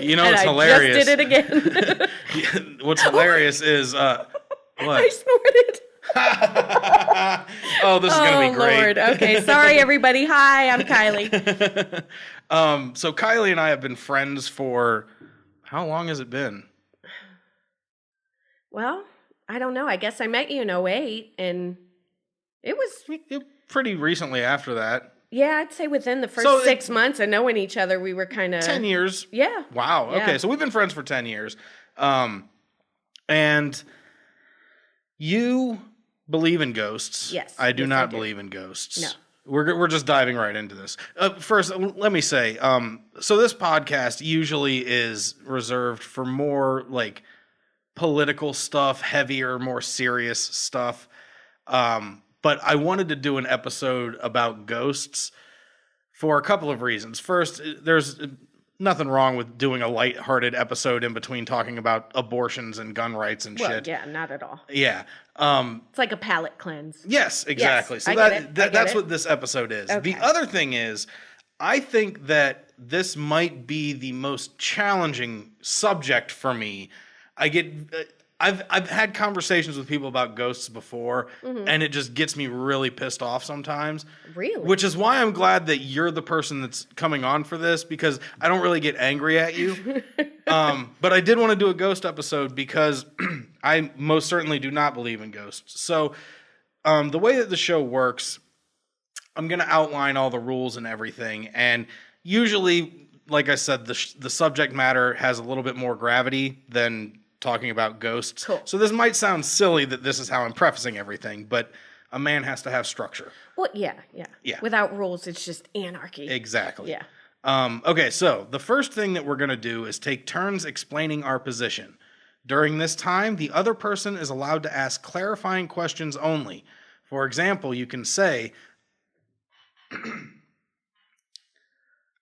You know And what's I hilarious? just did it again. What's hilarious is I what? snorted. Oh, this is gonna be great. Lord. Okay, sorry everybody. Hi, I'm Kylie. So Kylie and I have been friends for how long has it been? Well, I don't know. I guess I met you in '08, and it was, Pretty recently after that. yeah, I'd say within the first So 6 months of knowing each other, we were kind of 10 years. Yeah. Wow. Yeah. Okay, so we've been friends for 10 years. And you believe in ghosts. Yes. I do Yes, not I do. believe in ghosts. No. We're just diving right into this. First, let me say, so this podcast usually is reserved for more like political stuff, heavier, more serious stuff. But I wanted to do an episode about ghosts for a couple of reasons. First, there's nothing wrong with doing a lighthearted episode in between talking about abortions and gun rights and Well, shit. yeah, not at all. Yeah. It's like a palate cleanse. Yes, exactly. Yes, so I get it. I get that's it. what this episode is. Okay. The other thing is, I think that this might be the most challenging subject for me. I've had conversations with people about ghosts before, and it just gets me really pissed off sometimes. Really? Which is why I'm glad that you're the person that's coming on for this, because I don't really get angry at you. But I did want to do a ghost episode because I most certainly do not believe in ghosts. So the way that the show works, I'm going to outline all the rules and everything. And usually, like I said, the subject matter has a little bit more gravity than talking about ghosts. Cool. So this might sound silly that this is how I'm prefacing everything, but a man has to have structure. Well, yeah. Yeah. Without rules, it's just anarchy. Exactly. Yeah. Okay, so the first thing that we're going to do is take turns explaining our position. During this time, the other person is allowed to ask clarifying questions only. For example, you can say,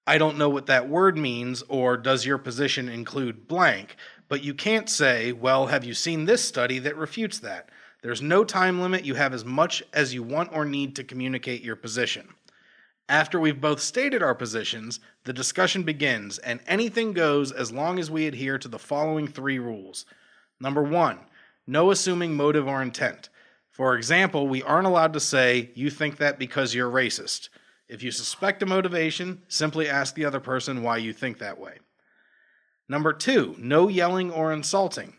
I don't know what that word means, or does your position include blank? But you can't say, well, have you seen this study that refutes that? There's no time limit. You have as much as you want or need to communicate your position. After we've both stated our positions, the discussion begins, and anything goes as long as we adhere to the following 3 rules. Number 1, no assuming motive or intent. For example, we aren't allowed to say, you think that because you're racist. If you suspect a motivation, simply ask the other person why you think that way. Number 2, no yelling or insulting.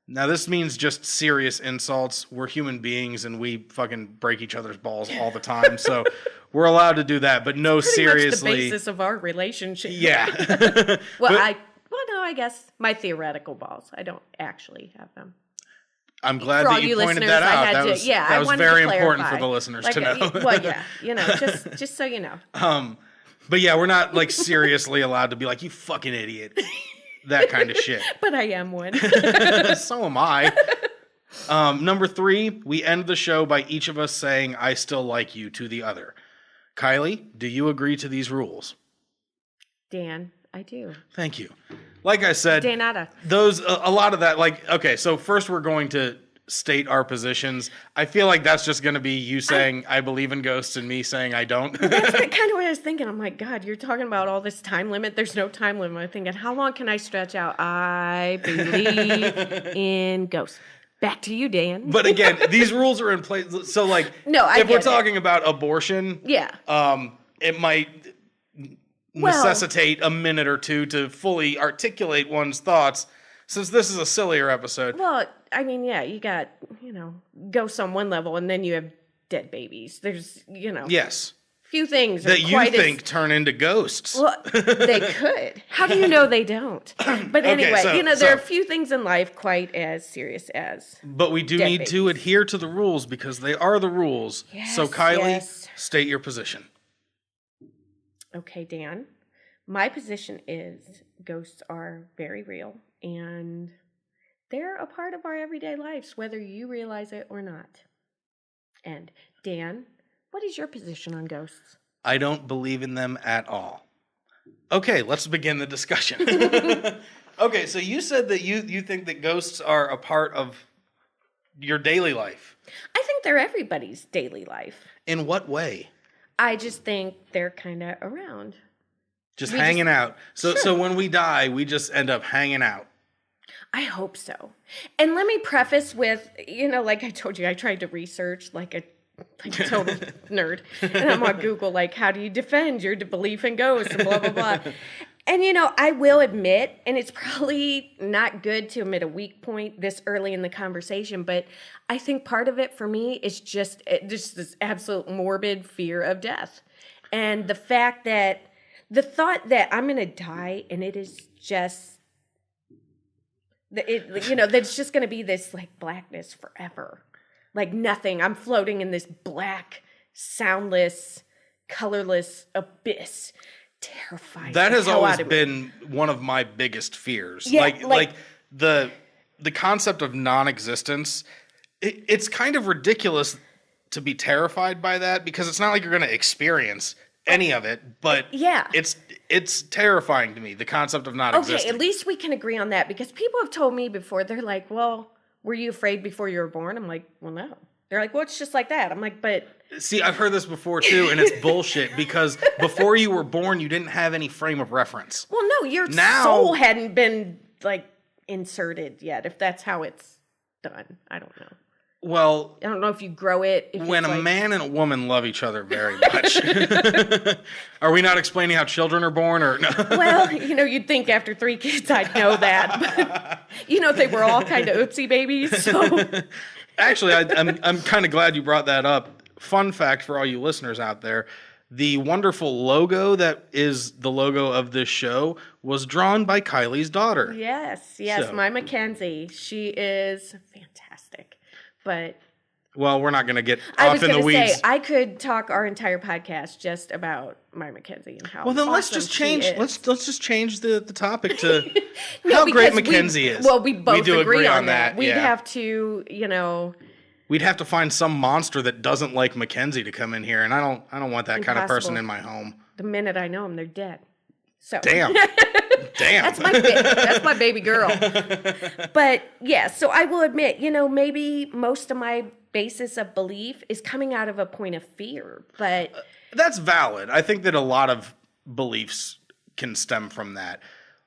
Now, this means just serious insults. We're human beings, and we fucking break each other's balls all the time, so we're allowed to do that, but no Pretty seriously. much the basis of our relationship. Yeah. Well, But no, I guess my theoretical balls. I don't actually have them. I'm glad For all that you you pointed listeners, that I out. had That to- was, yeah, that I was wanted to very important clarify. for the listeners Like, to know. well, yeah, just so you know. But yeah, we're not like seriously allowed to be like, you fucking idiot. That kind of shit. But I am one. So am I. Number 3, we end the show by each of us saying, I still like you to the other. Kylie, do you agree to these rules? Dan, I do. Thank you. Like I said, Danada. a lot of that, like, okay, so first we're going to state our positions. I feel like that's just going to be you saying I believe in ghosts and me saying I don't. That's kind of what I was thinking. I'm like, God, you're talking about all this time limit. There's no time limit. I'm thinking, how long can I stretch out? I believe in ghosts. Back to you, Dan. But again, these rules are in place. So, like, No, I if we're get it. talking about abortion, Yeah. it might necessitate a minute or two to fully articulate one's thoughts. Since this is a sillier episode, Well, I mean, yeah, you got, ghosts on one level, and then you have dead babies. There's, yes, few things that are you quite think turn into ghosts. well, they could. How do you know they don't? But anyway, there are a few things in life quite as serious as. But we do dead need to babies. adhere to the rules because they are the rules. Yes, So, Kylie, yes. state your position. Okay, Dan. My position is ghosts are very real, and they're a part of our everyday lives, whether you realize it or not. And Dan, what is your position on ghosts? I don't believe in them at all. Okay, let's begin the discussion. Okay, so you said that you think that ghosts are a part of your daily life. I think they're everybody's daily life. In what way? I just think they're kind of around. Just hanging out. So when we die, we just end up hanging out. I hope so. And let me preface with, like I told you, I tried to research like a total nerd. And I'm on Google, like, how do you defend your belief in ghosts and blah, blah, blah. And, I will admit, and it's probably not good to admit a weak point this early in the conversation, but I think part of it for me is just this absolute morbid fear of death. And the thought that I'm going to die and it is just, that it's just going to be this like blackness forever. Like nothing. I'm floating in this black, soundless, colorless abyss. Terrifying. That has always been one of my biggest fears. Yeah, like the concept of non-existence. It's kind of ridiculous to be terrified by that because it's not like you're going to experience any of it, but yeah, it's terrifying to me, the concept of not existing. Okay, at least we can agree on that because people have told me before, they're like, well, were you afraid before you were born? I'm like, well, no. They're like, well, it's just like that. I'm like, but... See, I've heard this before too, and it's bullshit because before you were born, you didn't have any frame of reference. Well, no, your soul hadn't been, like, inserted yet, if that's how it's done. I don't know. Well, I don't know if you grow it. When a man and a woman love each other very much. Are we not explaining how children are born? Or no? Well, you'd think after 3 kids I'd know that. But, they were all kind of oopsie babies. So. Actually, I'm kind of glad you brought that up. Fun fact for all you listeners out there. The wonderful logo that is the logo of this show was drawn by Kylie's daughter. Yes, so. My Mackenzie. She is fantastic. But well, we're not going to get off in the weeds. I was going to say, I could talk our entire podcast just about my Mackenzie and how well, then awesome let's just change. Let's just change the topic to no, how great Mackenzie is. Well, we both do agree on that. We'd yeah. have to, We'd have to find some monster that doesn't like Mackenzie to come in here, and I don't want that kind of person in my home. The minute I know them, they're dead. So damn. That's my baby girl. But yeah, so I will admit, maybe most of my basis of belief is coming out of a point of fear, but that's valid. I think that a lot of beliefs can stem from that.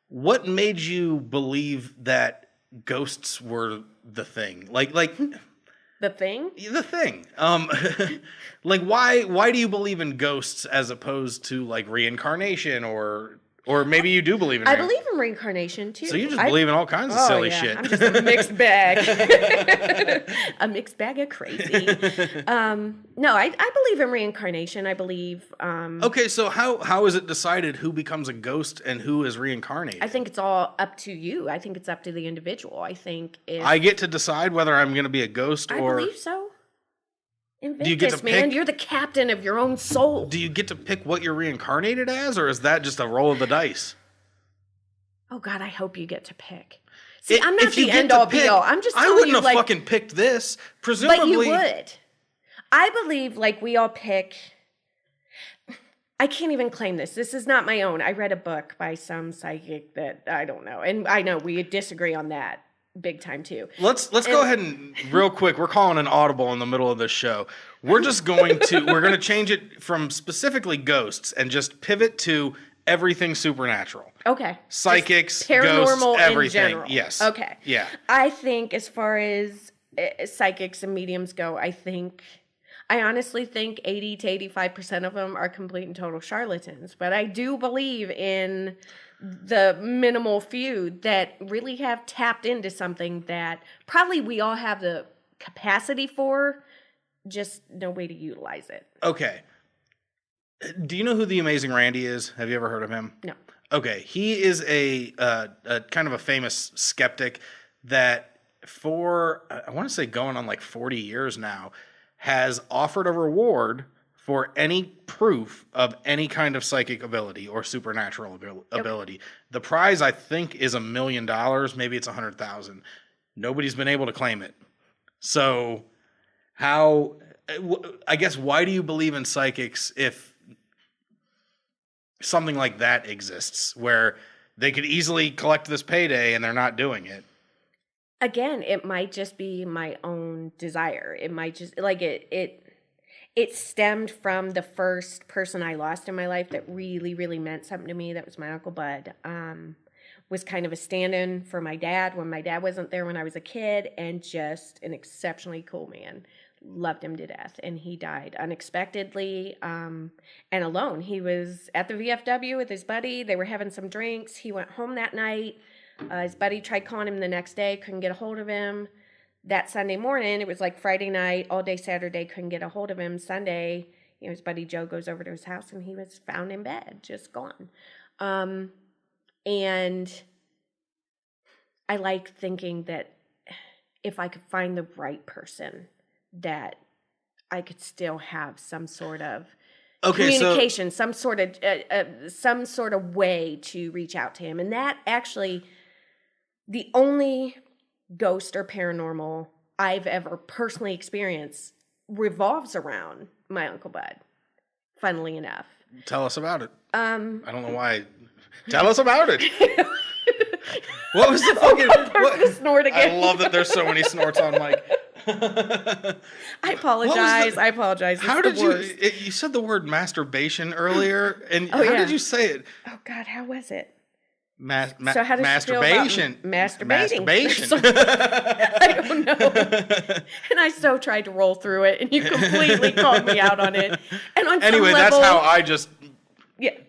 What made you believe that ghosts were the thing? Like the thing? The thing. Like why do you believe in ghosts as opposed to like reincarnation or maybe you do believe in I believe in reincarnation, too. So you just believe in all kinds of silly shit. I'm just a mixed bag. A mixed bag of crazy. No, I believe in reincarnation. I believe... okay, so how is it decided who becomes a ghost and who is reincarnated? I think it's all up to you. I think it's up to the individual. I think if... I get to decide whether I'm going to be a ghost or... I believe so. Invictus, do you get to man. pick, you're the captain of your own soul. Do you get to pick what you're reincarnated as, or is that just a roll of the dice? Oh, God, I hope you get to pick. See, I'm not the end-all, be-all. I'm just telling you, I wouldn't have fucking picked this. Presumably... But you would. I believe, we all pick... I can't even claim this. This is not my own. I read a book by some psychic that I don't know. And I know we disagree on that. Big time too. Let's go ahead and real quick. We're calling an audible in the middle of this show. We're just going to change it from specifically ghosts and just pivot to everything supernatural. Okay. Psychics, just paranormal, ghosts, everything. In general. Yes. Okay. Yeah. I think as far as psychics and mediums go, I honestly think 80 to 85% of them are complete and total charlatans. But I do believe in the minimal few that really have tapped into something that probably we all have the capacity for, just no way to utilize it. Okay. Do you know who the Amazing Randy is? Have you ever heard of him? No. Okay. He is a kind of a famous skeptic that for, I want to say going on 40 years now, has offered a reward for any proof of any kind of psychic ability or supernatural ability. Okay. The prize, I think, is $1 million. Maybe it's 100,000. Nobody's been able to claim it. So I guess, why do you believe in psychics if something like that exists where they could easily collect this payday and they're not doing it? Again, it might just be my own desire. It might just It stemmed from the first person I lost in my life that really, really meant something to me. That was my Uncle Bud. Was kind of a stand-in for my dad when my dad wasn't there when I was a kid, and just an exceptionally cool man. Loved him to death, and he died unexpectedly and alone. He was at the VFW with his buddy. They were having some drinks. He went home that night. His buddy tried calling him the next day, couldn't get a hold of him. That Sunday morning, it was like Friday night, all day Saturday, couldn't get a hold of him. Sunday, his buddy Joe goes over to his house, and he was found in bed, just gone. And I like thinking that if I could find the right person, that I could still have some sort of communication, some sort of way to reach out to him. And that actually, the only ghost or paranormal I've ever personally experienced revolves around my Uncle Bud, funnily enough. Tell us about it. I don't know why. Tell us about it. What was the fucking... snort again. I love that there's so many snorts on mic. I apologize. How did you said the word masturbation earlier, and how did you say it? Oh God, how was it? So how does masturbation? Masturbation. I don't know. And I so tried to roll through it, and you completely called me out on it. And on anyway, some level, that's how I just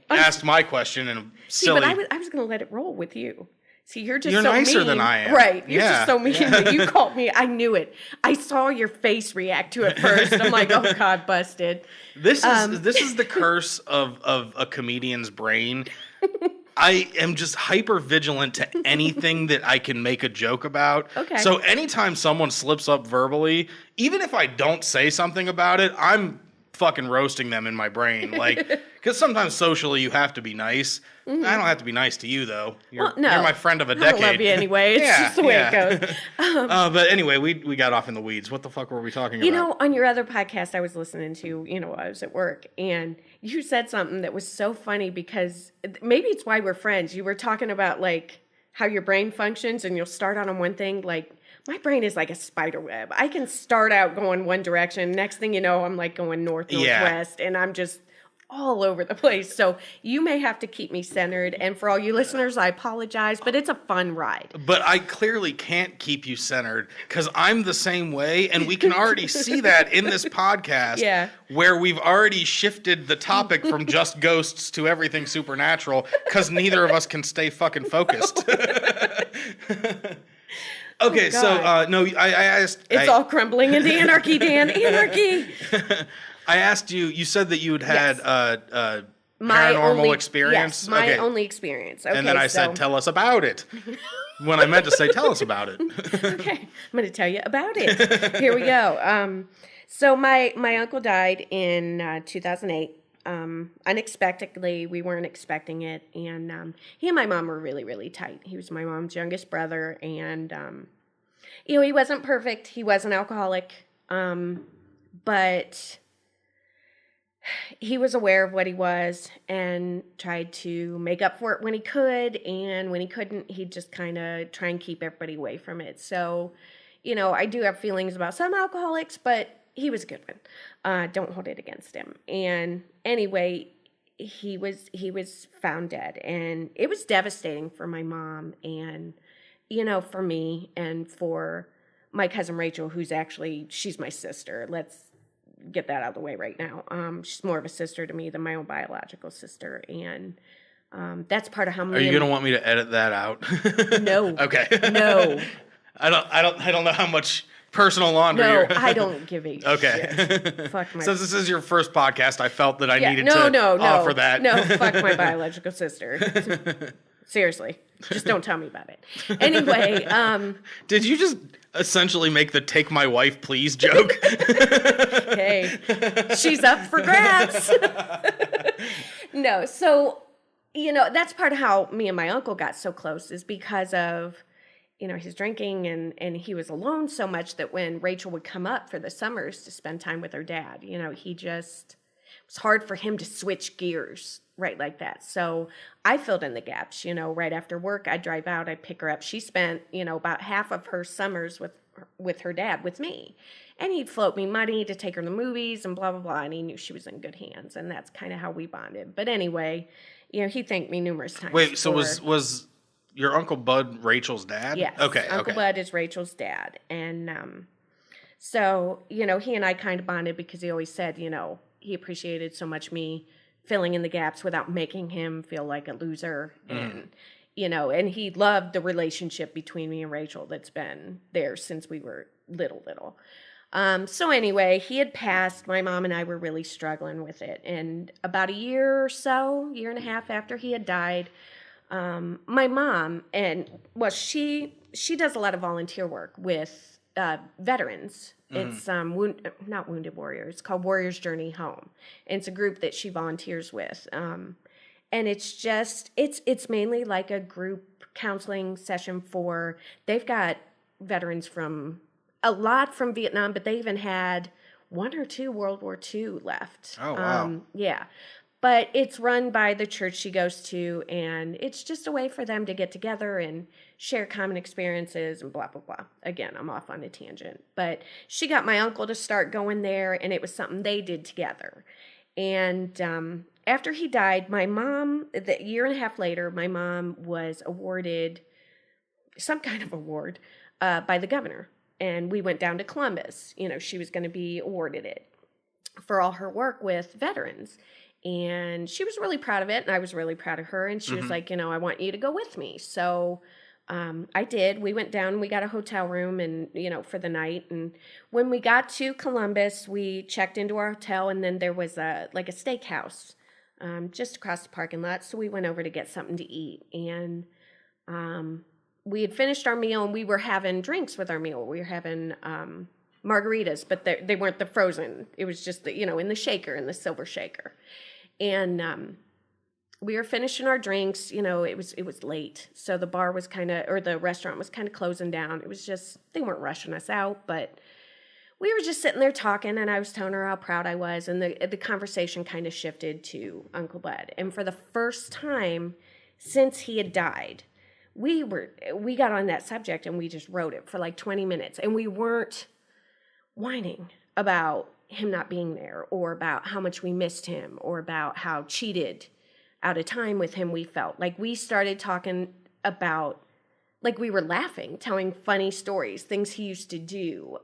asked my question and silly. But I was going to let it roll with you. See, you're so nicer mean. Than I am. Right. You're just so mean. You called me. I knew it. I saw your face react to it first. I'm like, oh God, busted. This is the curse of a comedian's brain. I am just hyper vigilant to anything that I can make a joke about. Okay. So anytime someone slips up verbally, even if I don't say something about it, I'm fucking roasting them in my brain. Like, because sometimes socially you have to be nice. Mm-hmm. I don't have to be nice to you, though. You're my friend of a decade. I love you anyway. It's just the way it goes. But anyway, we got off in the weeds. What the fuck were we talking about? On your other podcast I was listening to, I was at work, and you said something that was so funny because maybe it's why we're friends. You were talking about, like, how your brain functions, and you'll start out on one thing, like, my brain is like a spider web. I can start out going one direction. Next thing you know, I'm like going northwest, and I'm just all over the place. So you may have to keep me centered. And for all you listeners, I apologize, but it's a fun ride. But I clearly can't keep you centered because I'm the same way. And we can already see that in this podcast where we've already shifted the topic from just ghosts to everything supernatural because neither of us can stay fucking focused. Okay, so, no, I asked... It's all crumbling into anarchy, Dan. Anarchy! I asked you, you said that you'd had paranormal experience? Yes, my only experience. Okay, and then I said, tell us about it. When I meant to say, tell us about it. Okay, I'm going to tell you about it. Here we go. So my uncle died in 2008. Unexpectedly. We weren't expecting it. And he and my mom were really, really tight. He was my mom's youngest brother. And, he wasn't perfect. He was an alcoholic. But he was aware of what he was and tried to make up for it when he could. And when he couldn't, he'd just kind of try and keep everybody away from it. So, I do have feelings about some alcoholics, but he was a good one. Don't hold it against him. And anyway, he was found dead, and it was devastating for my mom and, for me and for my cousin Rachel, she's my sister. Let's get that out of the way right now. She's more of a sister to me than my own biological sister. And that's part of how Are you going to want me to edit that out? No. Okay. No. I don't know how much personal laundry. No, I don't give a okay. shit. Fuck my... Since this is your first podcast, I felt that I needed to offer that. No, fuck my biological sister. Seriously. Just don't tell me about it. Anyway. Did you just essentially make the take my wife please joke? Hey, she's up for grabs. No, so, that's part of how me and my uncle got so close is because of his drinking and he was alone so much that when Rachel would come up for the summers to spend time with her dad, it was hard for him to switch gears right like that. So I filled in the gaps, right after work, I'd drive out, I'd pick her up. She spent, about half of her summers with her dad, with me. And he'd float me money to take her to the movies and blah, blah, blah. And he knew she was in good hands. And that's kind of how we bonded. But anyway, he thanked me numerous times. Wait, so was your Uncle Bud Rachel's dad? Yes. Okay, Uncle Bud is Rachel's dad. And so, he and I kind of bonded because he always said, he appreciated so much me filling in the gaps without making him feel like a loser. And, and he loved the relationship between me and Rachel that's been there since we were little. So anyway, he had passed. My mom and I were really struggling with it. And about a year and a half after he had died, my mom, she does a lot of volunteer work with veterans. It's not Wounded Warriors. It's called Warriors Journey Home. And it's a group that she volunteers with. And it's just, it's mainly like a group counseling session they've got veterans a lot from Vietnam, but they even had 1 or 2 World War II left. Oh, wow. Yeah. But it's run by the church she goes to, and it's just a way for them to get together and share common experiences and blah, blah, blah. Again, I'm off on a tangent. But she got my uncle to start going there, and it was something they did together. And after he died, my mom, a year and a half later, my mom was awarded some kind of award by the governor. And we went down to Columbus. She was going to be awarded it for all her work with veterans. And she was really proud of it, and I was really proud of her. And she was like, I want you to go with me. So I did. We went down, we got a hotel room and, for the night. And when we got to Columbus, we checked into our hotel, and then there was a steakhouse just across the parking lot. So we went over to get something to eat. And we had finished our meal, and we were having drinks with our meal. We were having margaritas, but they weren't the frozen. It was just in the shaker, in the silver shaker. And we were finishing our drinks. It was late, so the bar was the restaurant was kind of closing down. It was just, they weren't rushing us out, but we were just sitting there talking, and I was telling her how proud I was, and the conversation kind of shifted to Uncle Bud. And for the first time since he had died, we got on that subject, and we just wrote it for like 20 minutes, and we weren't whining about him not being there, or about how much we missed him, or about how cheated out of time with him we felt. Like, we started talking about, like, we were laughing, telling funny stories, things he used to do.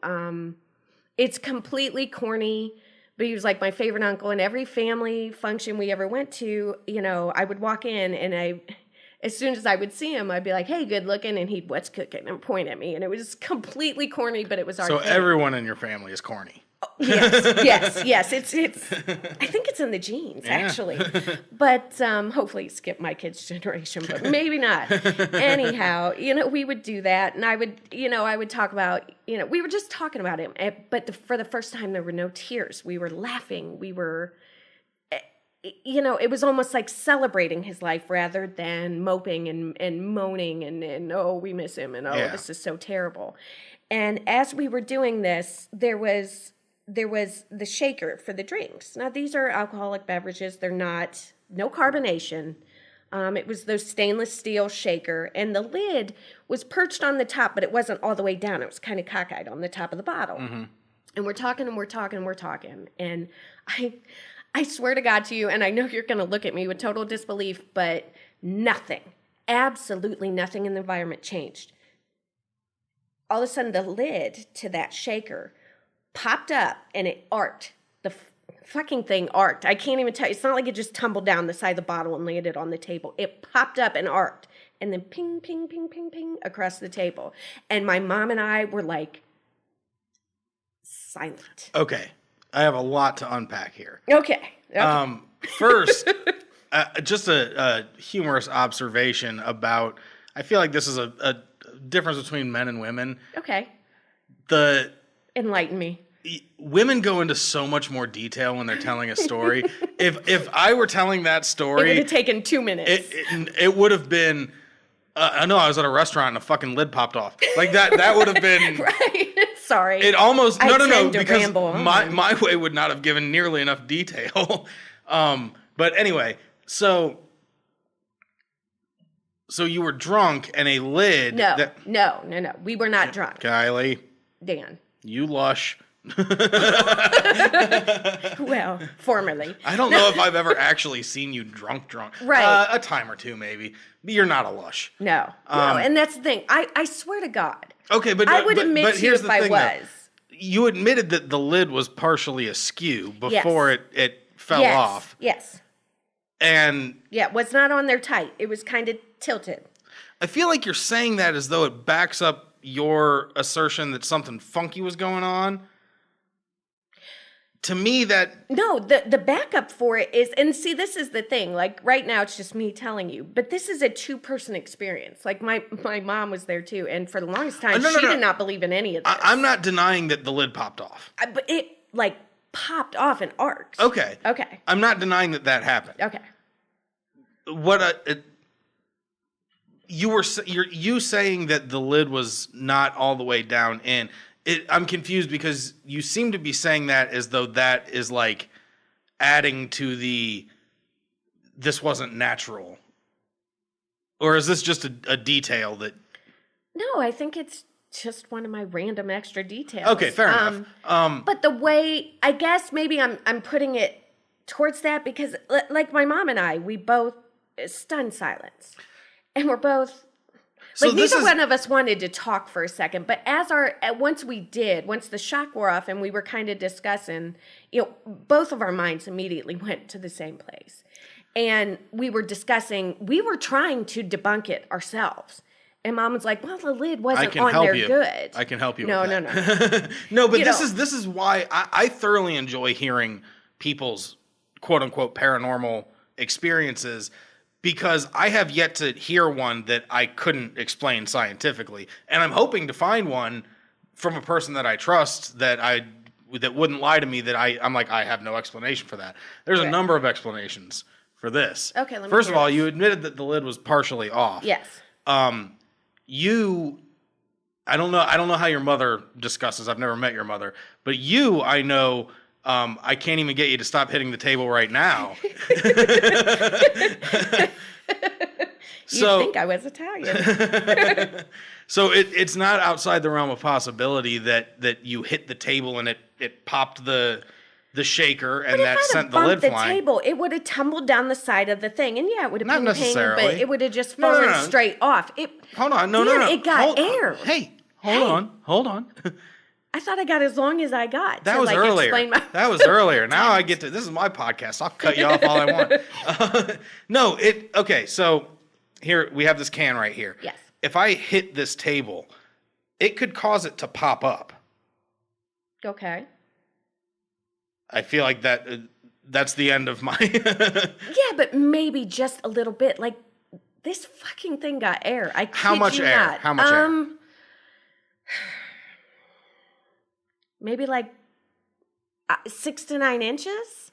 It's completely corny, but he was like my favorite uncle. And every family function we ever went to, I would walk in, and as soon as I would see him, I'd be like, hey, good looking. And he'd, what's cooking? And point at me. And it was completely corny, but it was our thing. Everyone in your family is corny. Yes. It's. I think it's in the genes, actually. But hopefully skip my kids' generation, but maybe not. Anyhow, we would do that, and I would talk about, we were just talking about him. But for the first time, there were no tears. We were laughing. We were, it was almost like celebrating his life rather than moping and moaning and oh, we miss him, and this is so terrible. And as we were doing this, there was the shaker for the drinks. Now, these are alcoholic beverages. They're no carbonation. It was those stainless steel shaker, and the lid was perched on the top, but it wasn't all the way down. It was kind of cockeyed on the top of the bottle. Mm-hmm. And we're talking, and I swear to God to you, and I know you're going to look at me with total disbelief, but nothing, absolutely nothing in the environment changed. All of a sudden, the lid to that shaker popped up, and it arced. The fucking thing arced. I can't even tell you. It's not like it just tumbled down the side of the bottle and landed on the table. It popped up and arced, and then ping, ping, ping, ping, ping across the table. And my mom and I were like silent. Okay. I have a lot to unpack here. Okay. First, just a humorous observation about, I feel like this is a difference between men and women. Okay. Enlighten me. Women go into so much more detail when they're telling a story. If I were telling that story, it would have taken 2 minutes. It would have been. I know I was at a restaurant and a fucking lid popped off. Like that would have been right. Sorry. It almost no because ramble. my way would not have given nearly enough detail. But anyway, so you were drunk and a lid. No. We were not drunk. Kylie. Dan. You lush. Well, formerly. I don't know if I've ever actually seen you drunk. Right. A time or two, maybe. But you're not a lush. No. No, and that's the thing. I swear to God. Okay, but I would admit but to you here's if the I thing, was. though. You admitted that the lid was partially askew before it fell Yes. off. Yes. And Yeah, it was not on there tight. It was kind of tilted. I feel like you're saying that as though it backs up your assertion that something funky was going on. To me, that... No, the backup for it is, and see, this is the thing. Like, right now, it's just me telling you. But this is a two-person experience. Like, my mom was there, too. And for the longest time, she did not believe in any of this. I'm not denying that the lid popped off. But it, like, popped off in arcs. Okay. Okay. I'm not denying that happened. Okay. You saying that the lid was not all the way down in. I'm confused because you seem to be saying that as though that is like adding to this wasn't natural. Or is this just a detail that... No, I think it's just one of my random extra details. Okay, fair enough. But the way, I guess maybe I'm putting it towards that because like my mom and I, we both stunned silence. And we're both... So like, neither one of us wanted to talk for a second, but once the shock wore off and we were kind of discussing, both of our minds immediately went to the same place. And we were trying to debunk it ourselves. And Mom was like, well, the lid wasn't on there good. I can help you no, with No, that. No, but this is why I thoroughly enjoy hearing people's quote-unquote paranormal experiences, because I have yet to hear one that I couldn't explain scientifically. And I'm hoping to find one from a person that I trust that wouldn't lie to me that I'm like, I have no explanation for that. There's a number of explanations for this. Okay, let me First hear of all, it. you admitted that the lid was partially off. Yes. I don't know how your mother discusses. I've never met your mother. But I know... I can't even get you to stop hitting the table right now. You'd think I was Italian. So it's not outside the realm of possibility that you hit the table and it popped the shaker and that sent the lid flying. The table, it would have tumbled down the side of the thing, and yeah, it would have Not been necessarily. but it would have just fallen straight off. Hold on, no. It got air. Hey, hold on. I thought I got as long as I got. That was earlier. That was earlier. Now I get to... This is my podcast. I'll cut you off all I want. Okay, so here we have this can right here. Yes. If I hit this table, it could cause it to pop up. Okay. I feel like that's the end of my... Yeah, but maybe just a little bit. Like, this fucking thing got air. How much air? How much air? Maybe like 6 to 9 inches.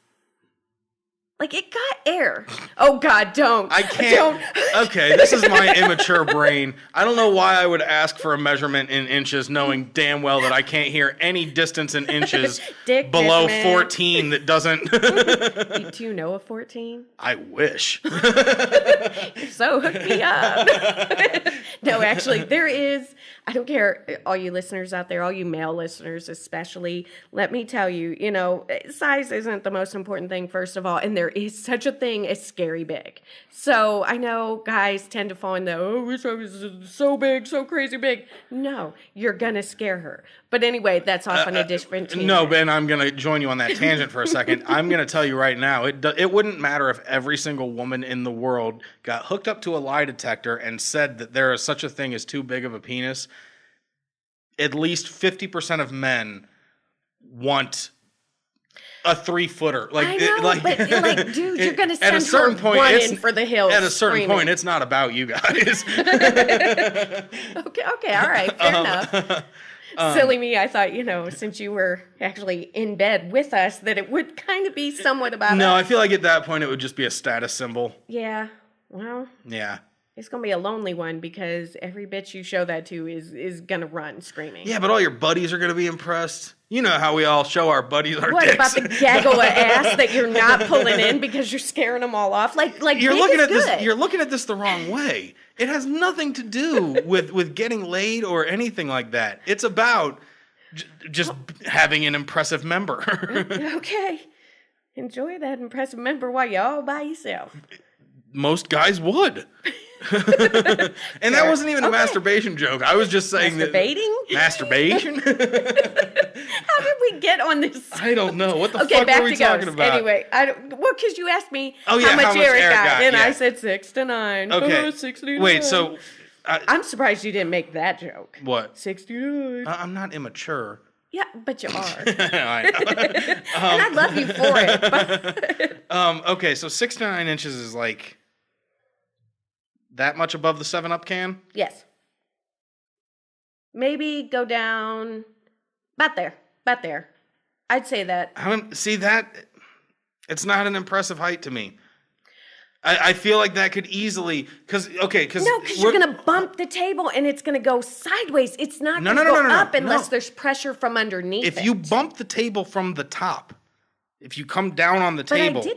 Like, it got air. Oh, God, don't. I can't. Okay, this is my immature brain. I don't know why I would ask for a measurement in inches, knowing damn well that I can't hear any distance in inches below 14 that doesn't... Do you know a 14? I wish. So hook me up. No, actually, there is... I don't care, all you listeners out there, all you male listeners especially, let me tell you, size isn't the most important thing, first of all, and there is such a thing as scary big. So I know guys tend to fall in the, I wish I was so big, so crazy big. No, you're going to scare her. But anyway, that's off on a different tangent. No, Ben, I'm going to join you on that tangent for a second. I'm going to tell you right now, it wouldn't matter if every single woman in the world got hooked up to a lie detector and said that there is such a thing as too big of a penis. At least 50% of men want a 3-footer. I know, but dude, you're going to send at a certain point, running for the hills. At a certain screaming. point, it's not about you guys. Okay, all right, fair enough. Silly me, I thought, since you were actually in bed with us, that it would kind of be somewhat about No, us. I feel like at that point it would just be a status symbol. Yeah, well. Yeah. It's going to be a lonely one because every bitch you show that to is going to run screaming. Yeah, but all your buddies are going to be impressed. You know how we all show our buddies our what dicks. About the gaggle of ass that you're not pulling in because you're scaring them all off? Like you're big looking is at good. this. You're looking at this the wrong way. It has nothing to do with getting laid or anything like that. It's about Just having an impressive member. Okay. Enjoy that impressive member while you're all by yourself. Most guys would. And that wasn't even a masturbation joke. I was just saying masturbation? How did we get on this? I don't know. What the fuck were we talking about? Anyway, because you asked me how much Eric got. And I said 6 to 9. Okay. 69. Wait, so... I'm surprised you didn't make that joke. What? 69. I'm not immature. Yeah, but you are. I know. And I love you for it. Okay, so 6 to 9 inches is like that much above the 7-Up can? Yes. Maybe go down about there. I'd say that. See that? It's not an impressive height to me. I feel like that could easily, because you're gonna bump the table and it's gonna go sideways. It's not gonna go up unless there's pressure from underneath. If you bump the table from the top, if you come down on the table, but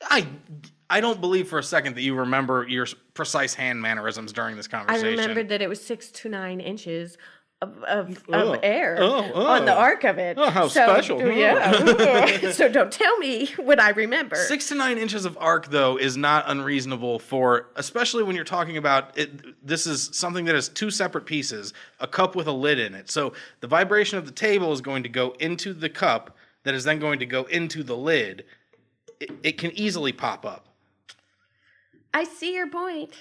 I didn't. I don't believe for a second that you remember your precise hand mannerisms during this conversation. I remembered that it was 6 to 9 inches of air on the arc of it. Oh, how special. Yeah. So don't tell me what I remember. 6 to 9 inches of arc, though, is not unreasonable especially when you're talking about it. This is something that has 2 separate pieces, a cup with a lid in it. So the vibration of the table is going to go into the cup that is then going to go into the lid. It can easily pop up. I see your point,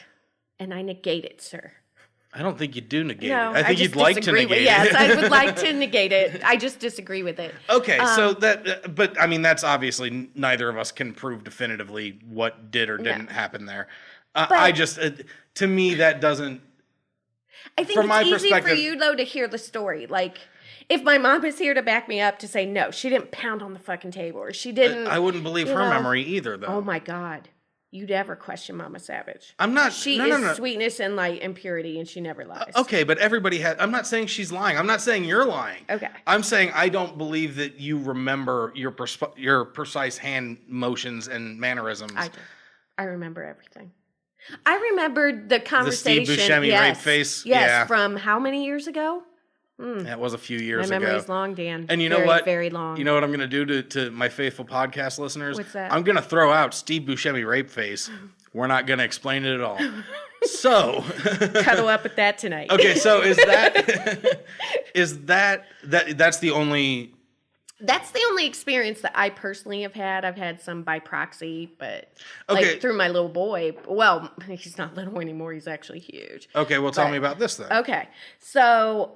and I negate it, sir. I don't think you do negate it. I think you'd like to negate it. Yes, I would like to negate it. I just disagree with it. Okay, but I mean, that's obviously neither of us can prove definitively what did or didn't happen there. To me, that doesn't. I think it's easy for you, though, to hear the story. Like, if my mom is here to back me up to say, no, she didn't pound on the fucking table, or she didn't. I wouldn't believe her memory either, though. Oh, my God. You'd ever question Mama Savage. I'm not. She is sweetness and light and purity, and she never lies. Okay, but everybody has. I'm not saying she's lying. I'm not saying you're lying. Okay. I'm saying I don't believe that you remember your precise hand motions and mannerisms. I do. I remember everything. I remembered the conversation. The Steve Buscemi rape face? Yes, yeah. From how many years ago? That was a few years ago. My memory's long, Dan. And you know what? Very long. You know what I'm going to do to my faithful podcast listeners? What's that? I'm going to throw out Steve Buscemi rape face. We're not going to explain it at all. So cuddle up with that tonight. Okay, so that's the only. That's the only experience that I personally have had. I've had some by proxy, but like through my little boy. Well, he's not little anymore. He's actually huge. Okay, well, tell me about this then. Okay, so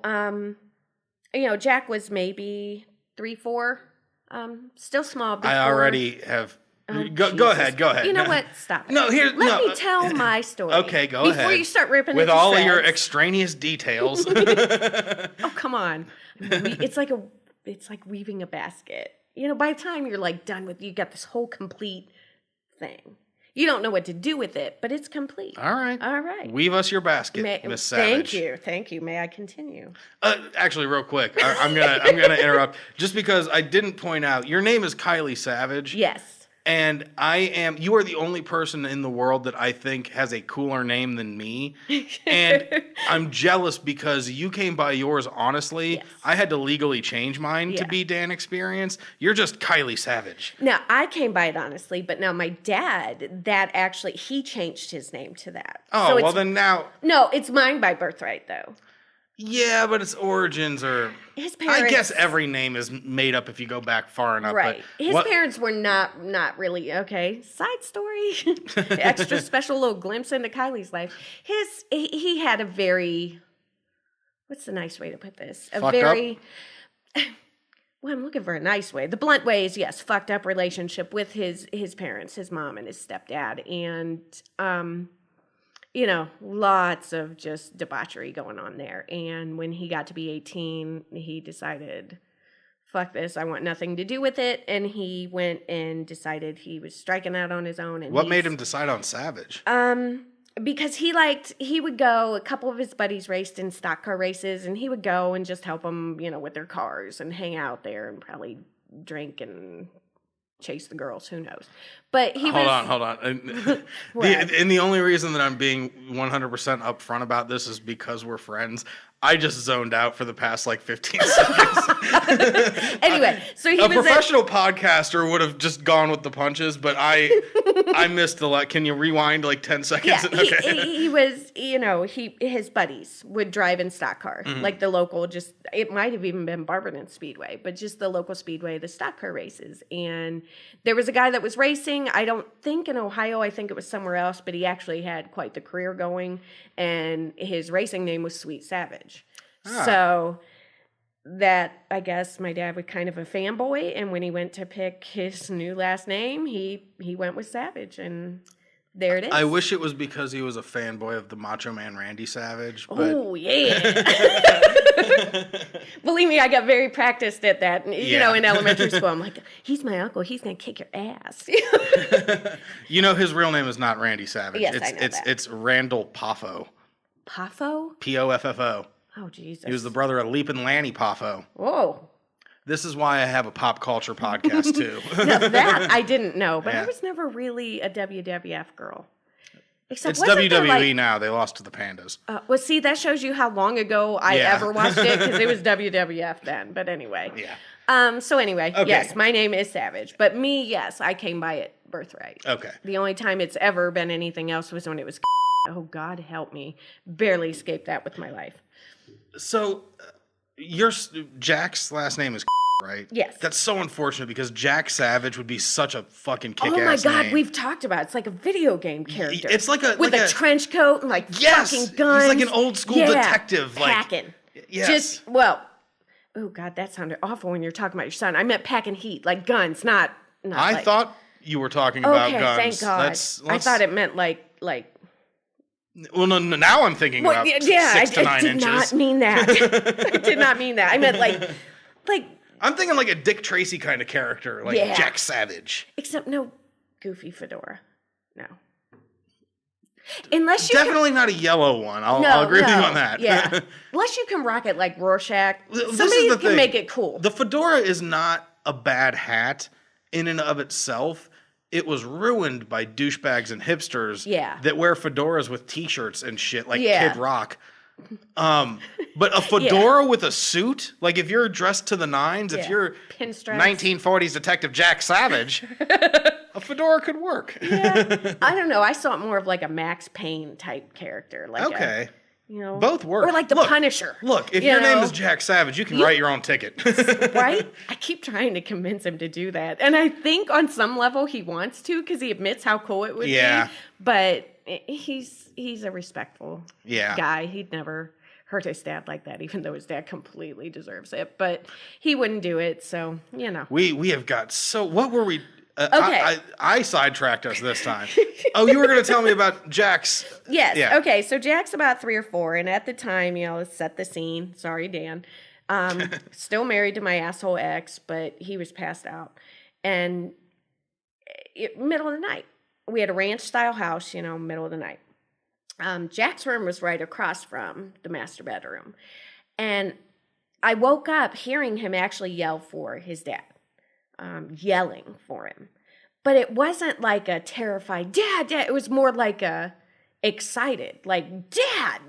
Jack was maybe 3, 4, still small. Before. I already have. Go ahead. You know what? Stop it. No, Let me tell my story. Okay, go ahead. Before you start ripping with it to all shreds. of your extraneous details. Oh, come on. It's like weaving a basket. By the time you're like done with, you got this whole complete thing. You don't know what to do with it, but it's complete. All right. Weave us your basket, Miss Savage. Thank you. May I continue? Actually, real quick, I'm gonna interrupt just because I didn't point out your name is Kylie Savage. Yes. And you are the only person in the world that I think has a cooler name than me. And I'm jealous because you came by yours honestly. Yes. I had to legally change mine to be Dan Experience. You're just Kylie Savage. Now, I came by it honestly, but now my dad, he changed his name to that. Oh, so well then now. No, it's mine by birthright though. Yeah, but its origins are. His parents. I guess every name is made up if you go back far enough. Right. But his parents were not really okay. Side story, extra special little glimpse into Kylie's life. He had a very. What's the nice way to put this? Fucked up? Well, I'm looking for a nice way. The blunt way is yes, fucked up relationship with his parents, his mom and his stepdad, and lots of just debauchery going on there. And when he got to be 18, he decided, fuck this, I want nothing to do with it. And he went and decided he was striking out on his own. And what made him decide on Savage? Because he would go, a couple of his buddies raced in stock car races, and he would go and just help them, with their cars and hang out there and probably drink and chase the girls, who knows. But he Hold on. And the only reason that I'm being 100% upfront about this is because we're friends. I just zoned out for the past like 15 seconds. Anyway, so he A was professional podcaster would have just gone with the punches, but I missed a lot. Can you rewind like 10 seconds? Yeah, he was, his buddies would drive in stock car, like the local, it might have even been Barberton Speedway, but just the local speedway, the stock car races. And there was a guy that was racing, I don't think in Ohio, I think it was somewhere else, but he actually had quite the career going, and his racing name was Sweet Savage. So that, I guess, my dad was kind of a fanboy, and when he went to pick his new last name, he went with Savage, and there it is. I wish it was because he was a fanboy of the Macho Man Randy Savage. But... Oh, yeah. Believe me, I got very practiced at that. In elementary school, I'm like, he's my uncle. He's going to kick your ass. His real name is not Randy Savage. Yes, I know that. It's Randall Poffo. Poffo? Poffo. Oh, Jesus. He was the brother of Leapin' Lanny Poffo. Whoa. This is why I have a pop culture podcast, too. No, that I didn't know, but I was never really a WWF girl. Except it's WWE now. They lost to the Pandas. Well, see, that shows you how long ago I ever watched it, because it was WWF then. But anyway. Yeah. So anyway, yes, my name is Savage. But me, yes, I came by it birthright. Okay. The only time it's ever been anything else was when it was oh, God help me. Barely escaped that with my life. So, Jack's last name is right? Yes. That's so unfortunate because Jack Savage would be such a fucking kick-ass name. Oh my God, name. We've talked about it. It's like a video game character. It's like with a trench coat and fucking guns. He's like an old school detective. Packing. Yes. Oh God, that sounded awful when you're talking about your son. I meant packing heat, like guns, not I thought you were talking about guns. Thank God. I thought it meant like. Well, no, now I'm thinking about 6 to 9 inches. I did not mean that. I did not mean that. I meant like. I'm thinking like a Dick Tracy kind of character, like Jack Savage. Except no goofy fedora. No. Unless you definitely not a yellow one. I'll agree with you on that. Yeah. Unless you can rock it like Rorschach. Somebody can make it cool. The fedora is not a bad hat in and of itself. It was ruined by douchebags and hipsters that wear fedoras with T-shirts and shit like Kid Rock. But a fedora with a suit, like if you're dressed to the nines, if you're pinstripes, 1940s Detective Jack Savage, a fedora could work. Yeah, I don't know. I saw it more of like a Max Payne type character. Like both work. Or like the Punisher. Look, if your name is Jack Savage, you can write your own ticket. Right? I keep trying to convince him to do that. And I think on some level he wants to because he admits how cool it would be. But he's a respectful guy. He'd never hurt his dad like that, even though his dad completely deserves it. But he wouldn't do it, so, We have got so... What were we... Okay. I sidetracked us this time. Oh, you were going to tell me about Jack's... Yes. Yeah. Okay, so Jack's about 3 or 4, and at the time, let's set the scene. Sorry, Dan. Still married to my asshole ex, but he was passed out. And middle of the night. We had a ranch-style house, middle of the night. Jack's room was right across from the master bedroom. And I woke up hearing him actually yell for his dad. Yelling for him. But it wasn't like a terrified, Dad. It was more like a excited, like, Dad,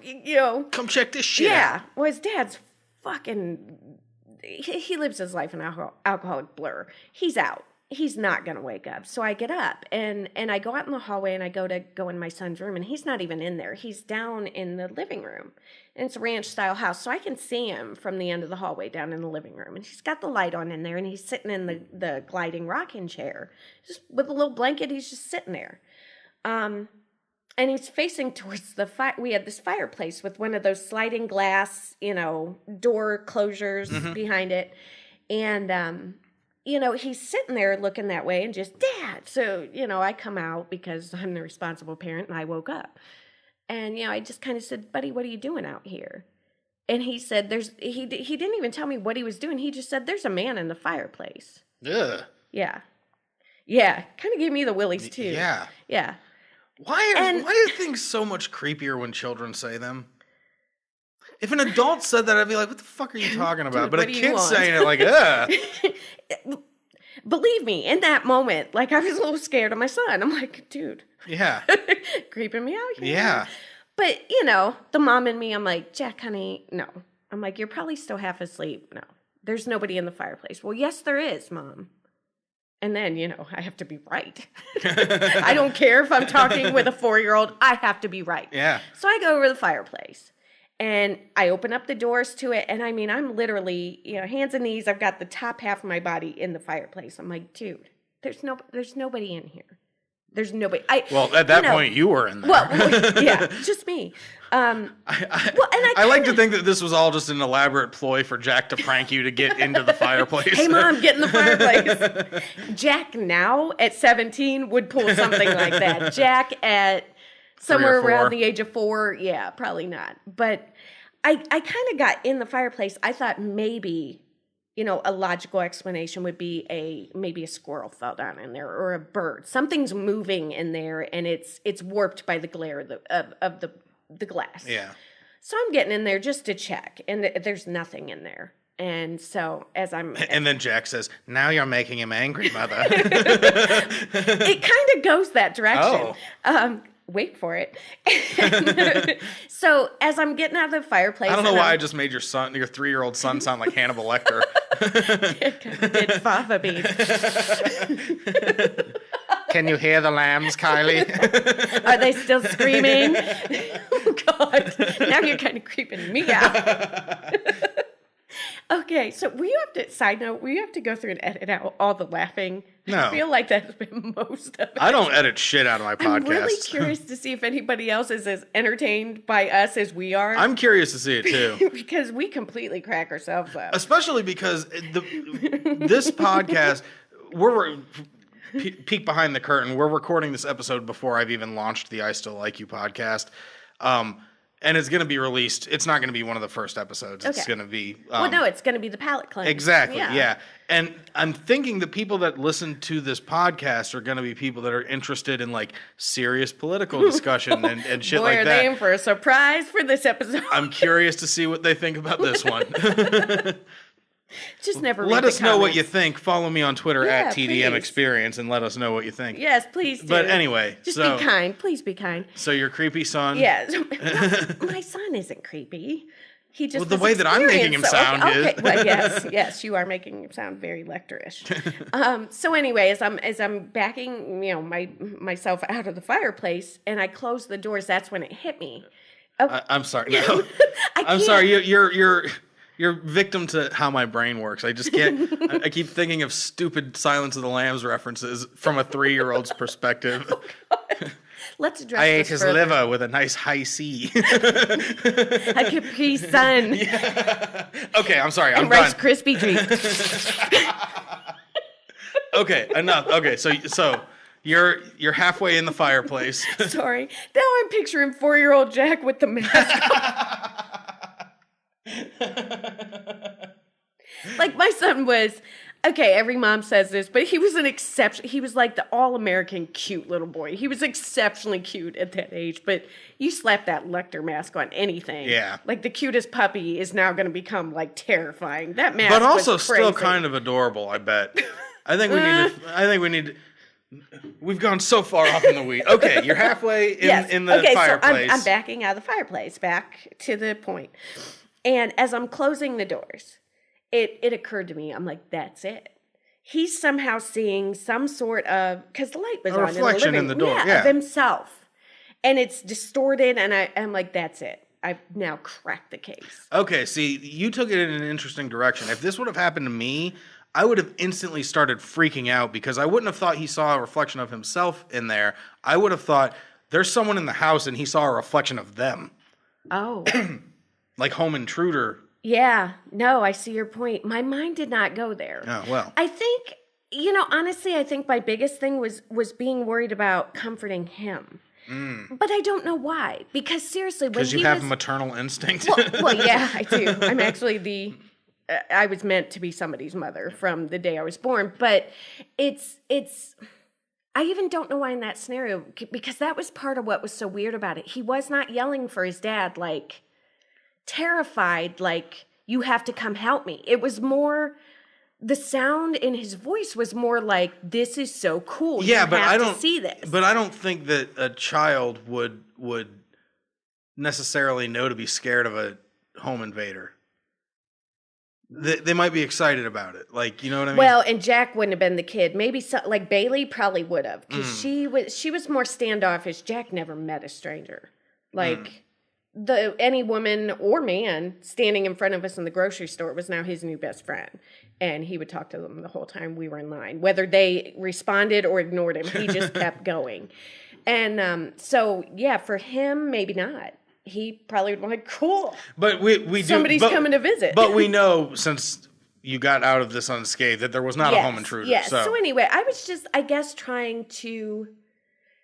Come check this shit out. Well, his dad's fucking, he lives his life in alcoholic blur. He's out. He's not going to wake up. So I get up and I go out in the hallway and I go in my son's room and he's not even in there. He's down in the living room. And it's a ranch style house. So I can see him from the end of the hallway down in the living room. And he's got the light on in there and he's sitting in the gliding rocking chair. Just with a little blanket, he's just sitting there. And he's facing towards the fire. We had this fireplace with one of those sliding glass, door closures behind it. And, he's sitting there looking that way and just, Dad. So, I come out because I'm the responsible parent and I woke up. And, I just kind of said, Buddy, what are you doing out here? And he said, he didn't even tell me what he was doing. He just said, there's a man in the fireplace. Ugh. Yeah. Yeah. Kind of gave me the willies too. Yeah. Yeah. Why are things so much creepier when children say them? If an adult said that, I'd be like, what the fuck are you talking about? Dude, but a kid saying it like, ugh. Believe me, in that moment, I was a little scared of my son. I'm like, dude. Yeah. Creeping me out here. Yeah. But, the mom in me, I'm like, Jack, honey, no. I'm like, you're probably still half asleep. No, there's nobody in the fireplace. Well, yes, there is, Mom. And then, I have to be right. I don't care if I'm talking with a 4-year-old. I have to be right. Yeah. So I go over to the fireplace. And I open up the doors to it. And I mean, I'm literally, hands and knees. I've got the top half of my body in the fireplace. I'm like, dude, there's nobody in here. There's nobody. Well, at that point, you were in there. Well, yeah, just me. I like to think that this was all just an elaborate ploy for Jack to prank you to get into the fireplace. Hey, Mom, get in the fireplace. Jack now at 17 would pull something like that. Jack at somewhere around the age of 4, yeah, probably not. But I kind of got in the fireplace. I thought maybe, a logical explanation would be maybe a squirrel fell down in there or a bird. Something's moving in there and it's warped by the glare of the glass. Yeah. So I'm getting in there just to check, and there's nothing in there. And so and then Jack says, "Now you're making him angry, Mother." It kind of goes that direction. Oh. Wait for it. So as I'm getting out of the fireplace, I don't know why I just made your 3-year-old son, sound like Hannibal Lecter. Did Fava beat? Can you hear the lambs, Kylie? Are they still screaming? Oh God! Now you're kind of creeping me out. Okay, so will you have to go through and edit out all the laughing? No. I feel like that's been most of it. I don't edit shit out of my podcast. I'm really curious to see if anybody else is as entertained by us as we are. I'm curious to see it too. Because we completely crack ourselves up. Especially because this podcast, we're peek behind the curtain. We're recording this episode before I've even launched the I Still Like You podcast. And it's going to be released. It's not going to be one of the first episodes. Okay. It's going to be... it's going to be the palate cleanse. Exactly, yeah. And I'm thinking the people that listen to this podcast are going to be people that are interested in, serious political discussion and shit like that. Boy, are they in for a surprise for this episode. I'm curious to see what they think about this one. Just never read Let us know what comments. you think. Follow me on Twitter at TDM Experience and let us know what you think. Yes, please do. But anyway, just be kind. Please be kind. So your creepy son? Yes. My son isn't creepy. He just the way that I'm making him sound is. Okay. Well, yes, you are making him sound very lecterish. So anyway, as I'm backing, myself out of the fireplace and I close the doors, that's when it hit me. Oh. I'm sorry. No. I'm sorry. You're victim to how my brain works. I just can't. I keep thinking of stupid Silence of the Lambs references from a 3-year-old's perspective. Oh, God. Let's address I ate this his further. liver with a nice high C. A Capri Sun. Yeah. Okay, I'm sorry. I'm and done. Rice Krispie treats. Okay, enough. Okay, so you're halfway in the fireplace. Sorry. Now I'm picturing 4-year-old Jack with the mask on. Like my son was, okay, every mom says this, but he was an exception. He was like the all-American cute little boy. He was exceptionally cute at that age, but you slap that Lecter mask on anything. Yeah. Like the cutest puppy is now going to become terrifying. That mask But also was crazy. still kind of adorable, I bet. I think we need to we've gone so far off in the weed. Okay, you're halfway in the fireplace. So I'm backing out of the fireplace, back to the point. And as I'm closing the doors, it occurred to me, I'm like, that's it. He's somehow seeing some sort of, because the light was on reflection in the door, of himself. And it's distorted, and I'm like, that's it. I've now cracked the case. Okay, see, you took it in an interesting direction. If this would have happened to me, I would have instantly started freaking out because I wouldn't have thought he saw a reflection of himself in there. I would have thought, there's someone in the house, and he saw a reflection of them. Oh. Like home intruder. Yeah, no, I see your point. My mind did not go there. Oh, well. I think, honestly, I think my biggest thing was being worried about comforting him. But I don't know why. Because seriously, when because you have maternal instinct. Well, yeah, I do. I'm actually I was meant to be somebody's mother from the day I was born. But it's, I even don't know why in that scenario, because that was part of what was so weird about it. He was not yelling for his dad, terrified, you have to come help me. It was more, the sound in his voice was more like, this is so cool. Yeah, you but have I don't to see this. But I don't think that a child would necessarily know to be scared of a home invader. They might be excited about it. Like, you know what I mean? Well, and Jack wouldn't have been the kid. Maybe like Bailey probably would have, because Mm. she was more standoffish. Jack never met a stranger. Like any woman or man standing in front of us in the grocery store was now his new best friend, and he would talk to them the whole time we were in line, whether they responded or ignored him. He just kept going, and so yeah, for him, maybe not. He probably would be like, cool. But we Somebody's coming to visit. But we know, since you got out of this unscathed, that there was not a home intruder. Yes. So anyway, I was just, I guess, trying to,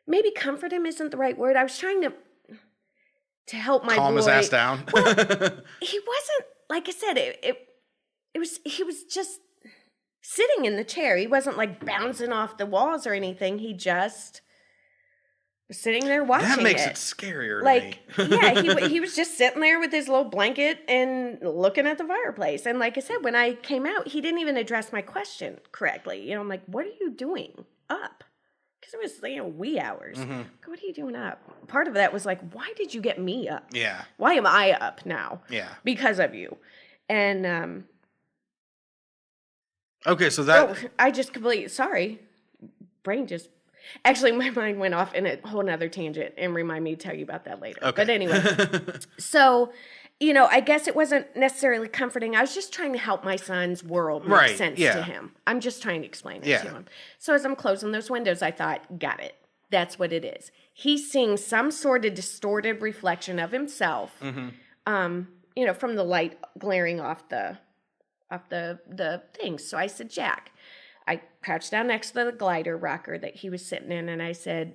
maybe comfort him isn't the right word. I was trying to help my calm boy. his ass down. Well, he wasn't, like I said, he was just sitting in the chair. He wasn't like bouncing off the walls or anything. He just was sitting there watching That makes it scarier like, to me. yeah, he was just sitting there with his little blanket and looking at the fireplace. And like I said, when I came out, he didn't even address my question correctly. You know, I'm like, what are you doing up? Because it was, wee hours. What are you doing up? Part of that was like, why did you get me up? Yeah. Why am I up now? Yeah. Because of you. And, Okay, so that... I just completely, sorry. Brain just... Actually, my mind went off in a whole nother tangent, and remind me to tell you about that later. Okay. But anyway, so, I guess it wasn't necessarily comforting. I was just trying to help my son's world make sense to him. I'm just trying to explain it to him. So as I'm closing those windows, I thought, got it. That's what it is. He's seeing some sort of distorted reflection of himself, from the light glaring off the thing. So I said, Jack, I crouched down next to the glider rocker that he was sitting in, and I said,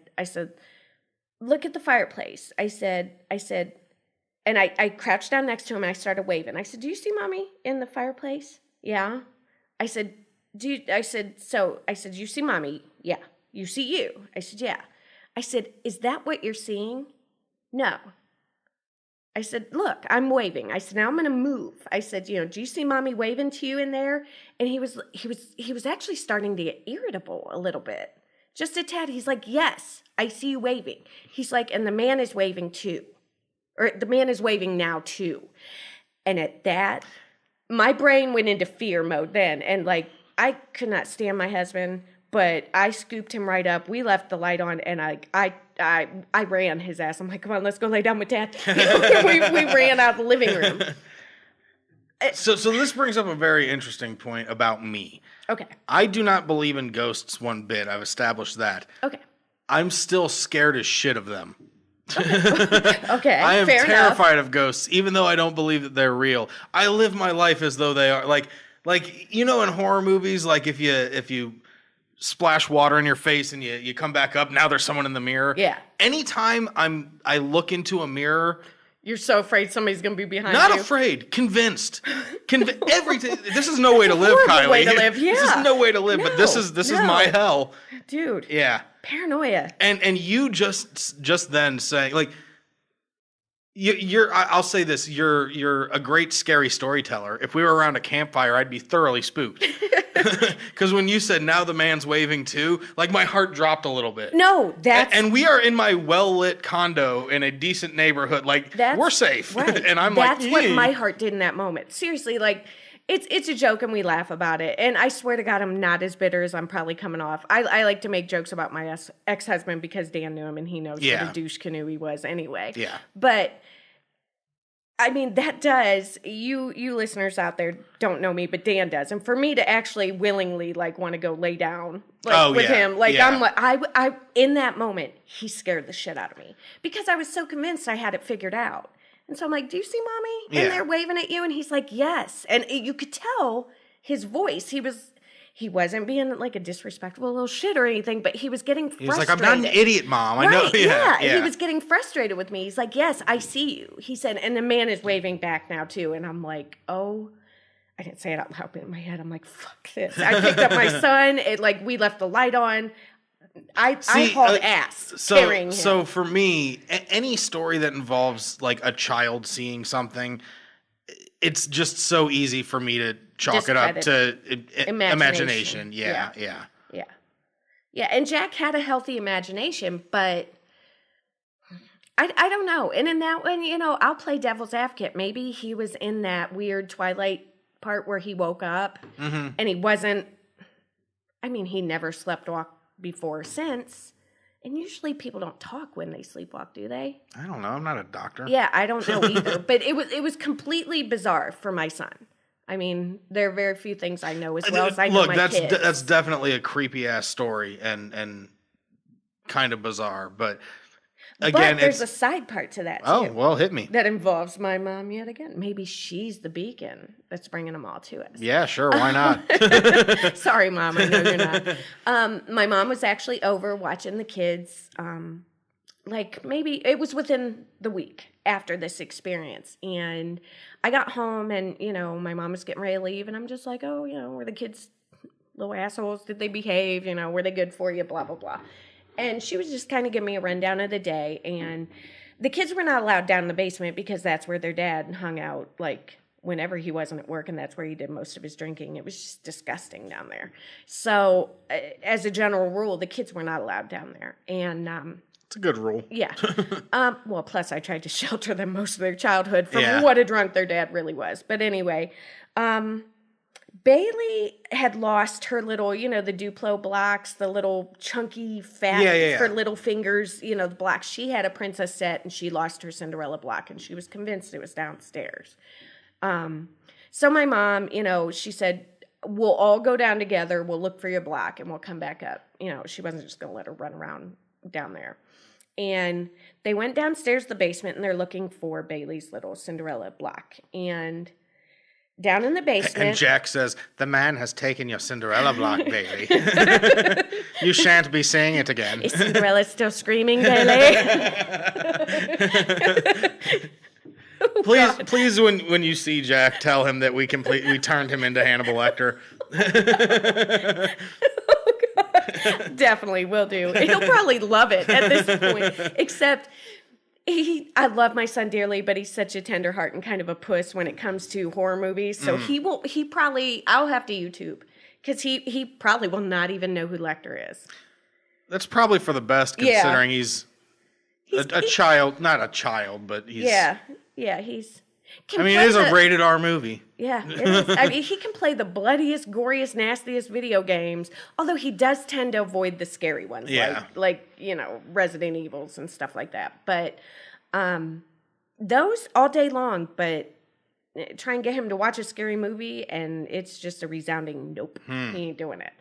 look at the fireplace. I said, and I crouched down next to him, and I started waving. I said, do you see Mommy in the fireplace? Yeah. I said, you see Mommy? Yeah. You see you? I said, yeah. I said, is that what you're seeing? No. I said, look, I'm waving. I said, now I'm going to move. I said, do you see Mommy waving to you in there? And he was actually starting to get irritable a little bit. Just a tad. He's like, yes, I see you waving. He's like, and the man is waving too. Or the man is waving now too. And at that, my brain went into fear mode then. And I could not stand my husband, but I scooped him right up. We left the light on, and I ran his ass. I'm like, come on, let's go lay down with Dad. we ran out of the living room. So this brings up a very interesting point about me. Okay. I do not believe in ghosts one bit. I've established that. Okay. I'm still scared as shit of them. Okay. I am fair terrified enough. of ghosts, even though I don't believe that they're real. I live my life as though they are. Like in horror movies, like if you splash water in your face and you come back up, now there's someone in the mirror. Yeah. Anytime I look into a mirror, You're so afraid somebody's going to be behind not you. afraid, convinced. Everything. This is no way to live, horrible Kylie. way to live, This is yeah. no way to live, but this is No. my hell. Dude. Yeah. Paranoia. And you just then saying, like, I'll say this, you're a great scary storyteller. If we were around a campfire, I'd be thoroughly spooked. Because when you said, now the man's waving too, like, my heart dropped a little bit. No, that's... And we are in my well-lit condo in a decent neighborhood. Like, we're safe. Right. And I'm that's like, what "Yee." my heart did in that moment. Seriously, it's a joke and we laugh about it. And I swear to God, I'm not as bitter as I'm probably coming off. I like to make jokes about my ex-husband because Dan knew him and he knows what a douche canoe he was anyway. Yeah. But... I mean, that does, you listeners out there don't know me, but Dan does. And for me to actually willingly, want to go lay down with him, I'm I in that moment, he scared the shit out of me. Because I was so convinced I had it figured out. And so I'm like, do you see Mommy? Yeah. And they're waving at you? And he's like, yes. And you could tell his voice. He wasn't being like a disrespectful little shit or anything, but he was getting frustrated. He was like, I'm not an idiot, Mom. I know. Yeah. Yeah. He was getting frustrated with me. He's like, yes, I see you. He said, and the man is waving back now too. And I'm like, oh, I didn't say it out loud, but in my head, I'm like, fuck this. I picked up my son. We left the light on. I hauled ass carrying him. So for me, any story that involves a child seeing something, it's just so easy for me to chalk it up to imagination. Yeah. And Jack had a healthy imagination, but I don't know. And in that one, I'll play devil's advocate. Maybe he was in that weird Twilight part where he woke up and he wasn't, he never sleptwalked before or since. And usually people don't talk when they sleepwalk, do they? I don't know. I'm not a doctor. Yeah, I don't know either. But it was completely bizarre for my son. There are very few things I know as well as I know my kids. Look, that's definitely a creepy ass story and kind of bizarre. But again, there's a side part to that too. Oh, well, hit me. That involves my mom yet again. Maybe she's the beacon that's bringing them all to us. Yeah, sure. Why not? Sorry, Mom. I know you're not. My mom was actually over watching the kids. Maybe it was within the week after this experience. And I got home and, my mom was getting ready to leave. And I'm just like, oh, were the kids little assholes? Did they behave? Were they good for you? Blah, blah, blah. And she was just kind of giving me a rundown of the day. And the kids were not allowed down in the basement because that's where their dad hung out, whenever he wasn't at work, and that's where he did most of his drinking. It was just disgusting down there. So, as a general rule, the kids were not allowed down there. And it's a good rule. Yeah. Plus I tried to shelter them most of their childhood from what a drunk their dad really was. But anyway, Bailey had lost her little, the Duplo blocks, the little chunky fat for little fingers, the blocks. She had a princess set and she lost her Cinderella block and she was convinced it was downstairs. So my mom, she said, we'll all go down together. We'll look for your block and we'll come back up. She wasn't just going to let her run around down there. And they went downstairs to the basement and they're looking for Bailey's little Cinderella block. And down in the basement. And Jack says, the man has taken your Cinderella block, Bailey. You shan't be seeing it again. Is Cinderella still screaming, Bailey? Please, when you see Jack, tell him that we turned him into Hannibal Lecter. Definitely will do. He'll probably love it at this point. Except I love my son dearly, but he's such a tender heart and kind of a puss when it comes to horror movies. So I'll have to YouTube because he probably will not even know who Lecter is. That's probably for the best considering he's a child, not a child, but he's. Yeah, he's. It is a rated R movie. Yeah, it is. He can play the bloodiest, goriest, nastiest video games, although he does tend to avoid the scary ones, like Resident Evils and stuff like that. But those all day long, but try and get him to watch a scary movie, and it's just a resounding nope. He ain't doing it.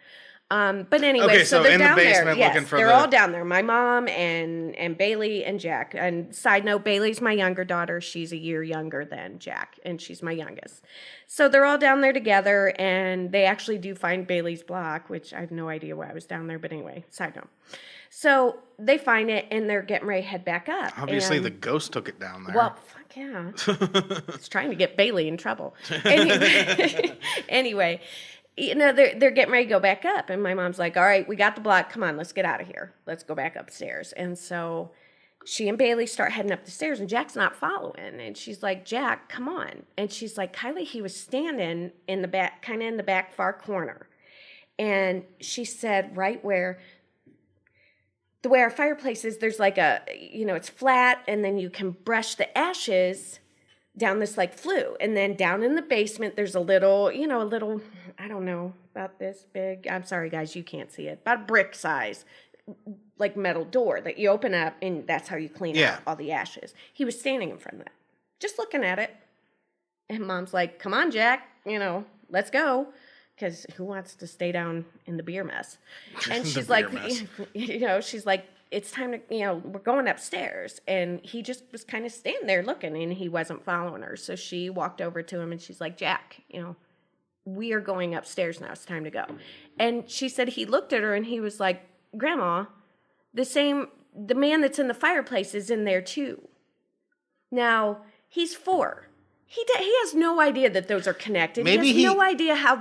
But anyway, okay, so they're in down the basement there. Yes, looking for they're all down there. My mom and Bailey and Jack. And side note, Bailey's my younger daughter. She's a year younger than Jack, and she's my youngest. So they're all down there together, and they actually do find Bailey's block, which I have no idea why I was down there. But anyway, side note. So they find it, and they're getting ready to head back up. Obviously, the ghost took it down there. Well, fuck yeah. It's trying to get Bailey in trouble. Anyway. They're getting ready to go back up. And my mom's like, all right, we got the block. Come on, let's get out of here. Let's go back upstairs. And so she and Bailey start heading up the stairs, and Jack's not following. And she's like, Jack, come on. And she's like, Kylie, he was standing in the back, kind of in the back far corner. And she said, right where, the way our fireplace is, there's like it's flat, and then you can brush the ashes down this flue. And then down in the basement, there's a little, I don't know, about this big. I'm sorry, guys, you can't see it. About brick size, metal door that you open up, and that's how you clean out all the ashes. He was standing in front of that, just looking at it. And Mom's like, come on, Jack, let's go. Because who wants to stay down in the beer mess? And she's like, she's like, it's time to, we're going upstairs. And he just was kind of standing there looking, and he wasn't following her. So she walked over to him, and she's like, Jack, we are going upstairs now. It's time to go. And she said he looked at her, and he was like, Grandma, the man that's in the fireplace is in there too. Now, he's 4. He has no idea that those are connected. He has no idea how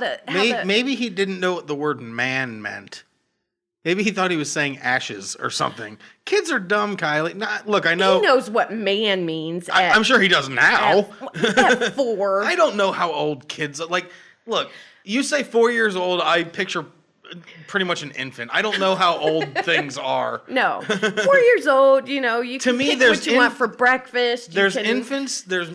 maybe he didn't know what the word man meant. Maybe he thought he was saying ashes or something. Kids are dumb, Kylie. Look, I know. He knows what man means. I'm sure he does now. At 4. I don't know how old kids are. Look, you say 4 years old, I picture pretty much an infant. I don't know how old things are. No, 4 years old. You know, you can pick what you want for breakfast. There's infants. There's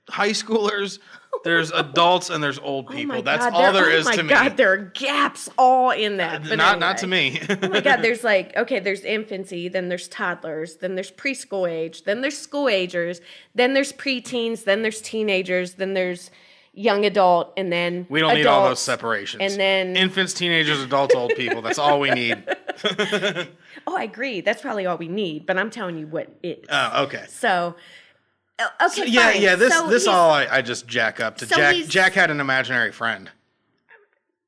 high schoolers. There's adults and there's old people. That's all there is to me. Oh my God, there are gaps all in that. Not to me. Oh my God, there's there's infancy, then there's toddlers, then there's preschool age, then there's school agers, then there's preteens, then there's teenagers, then there's young adult, and then we don't need all those separations. And then infants, teenagers, adults, old people. That's all we need. Oh, I agree. That's probably all we need, but I'm telling you what it is. Oh, okay. So... Okay, yeah. This all I just jack up to. Jack had an imaginary friend.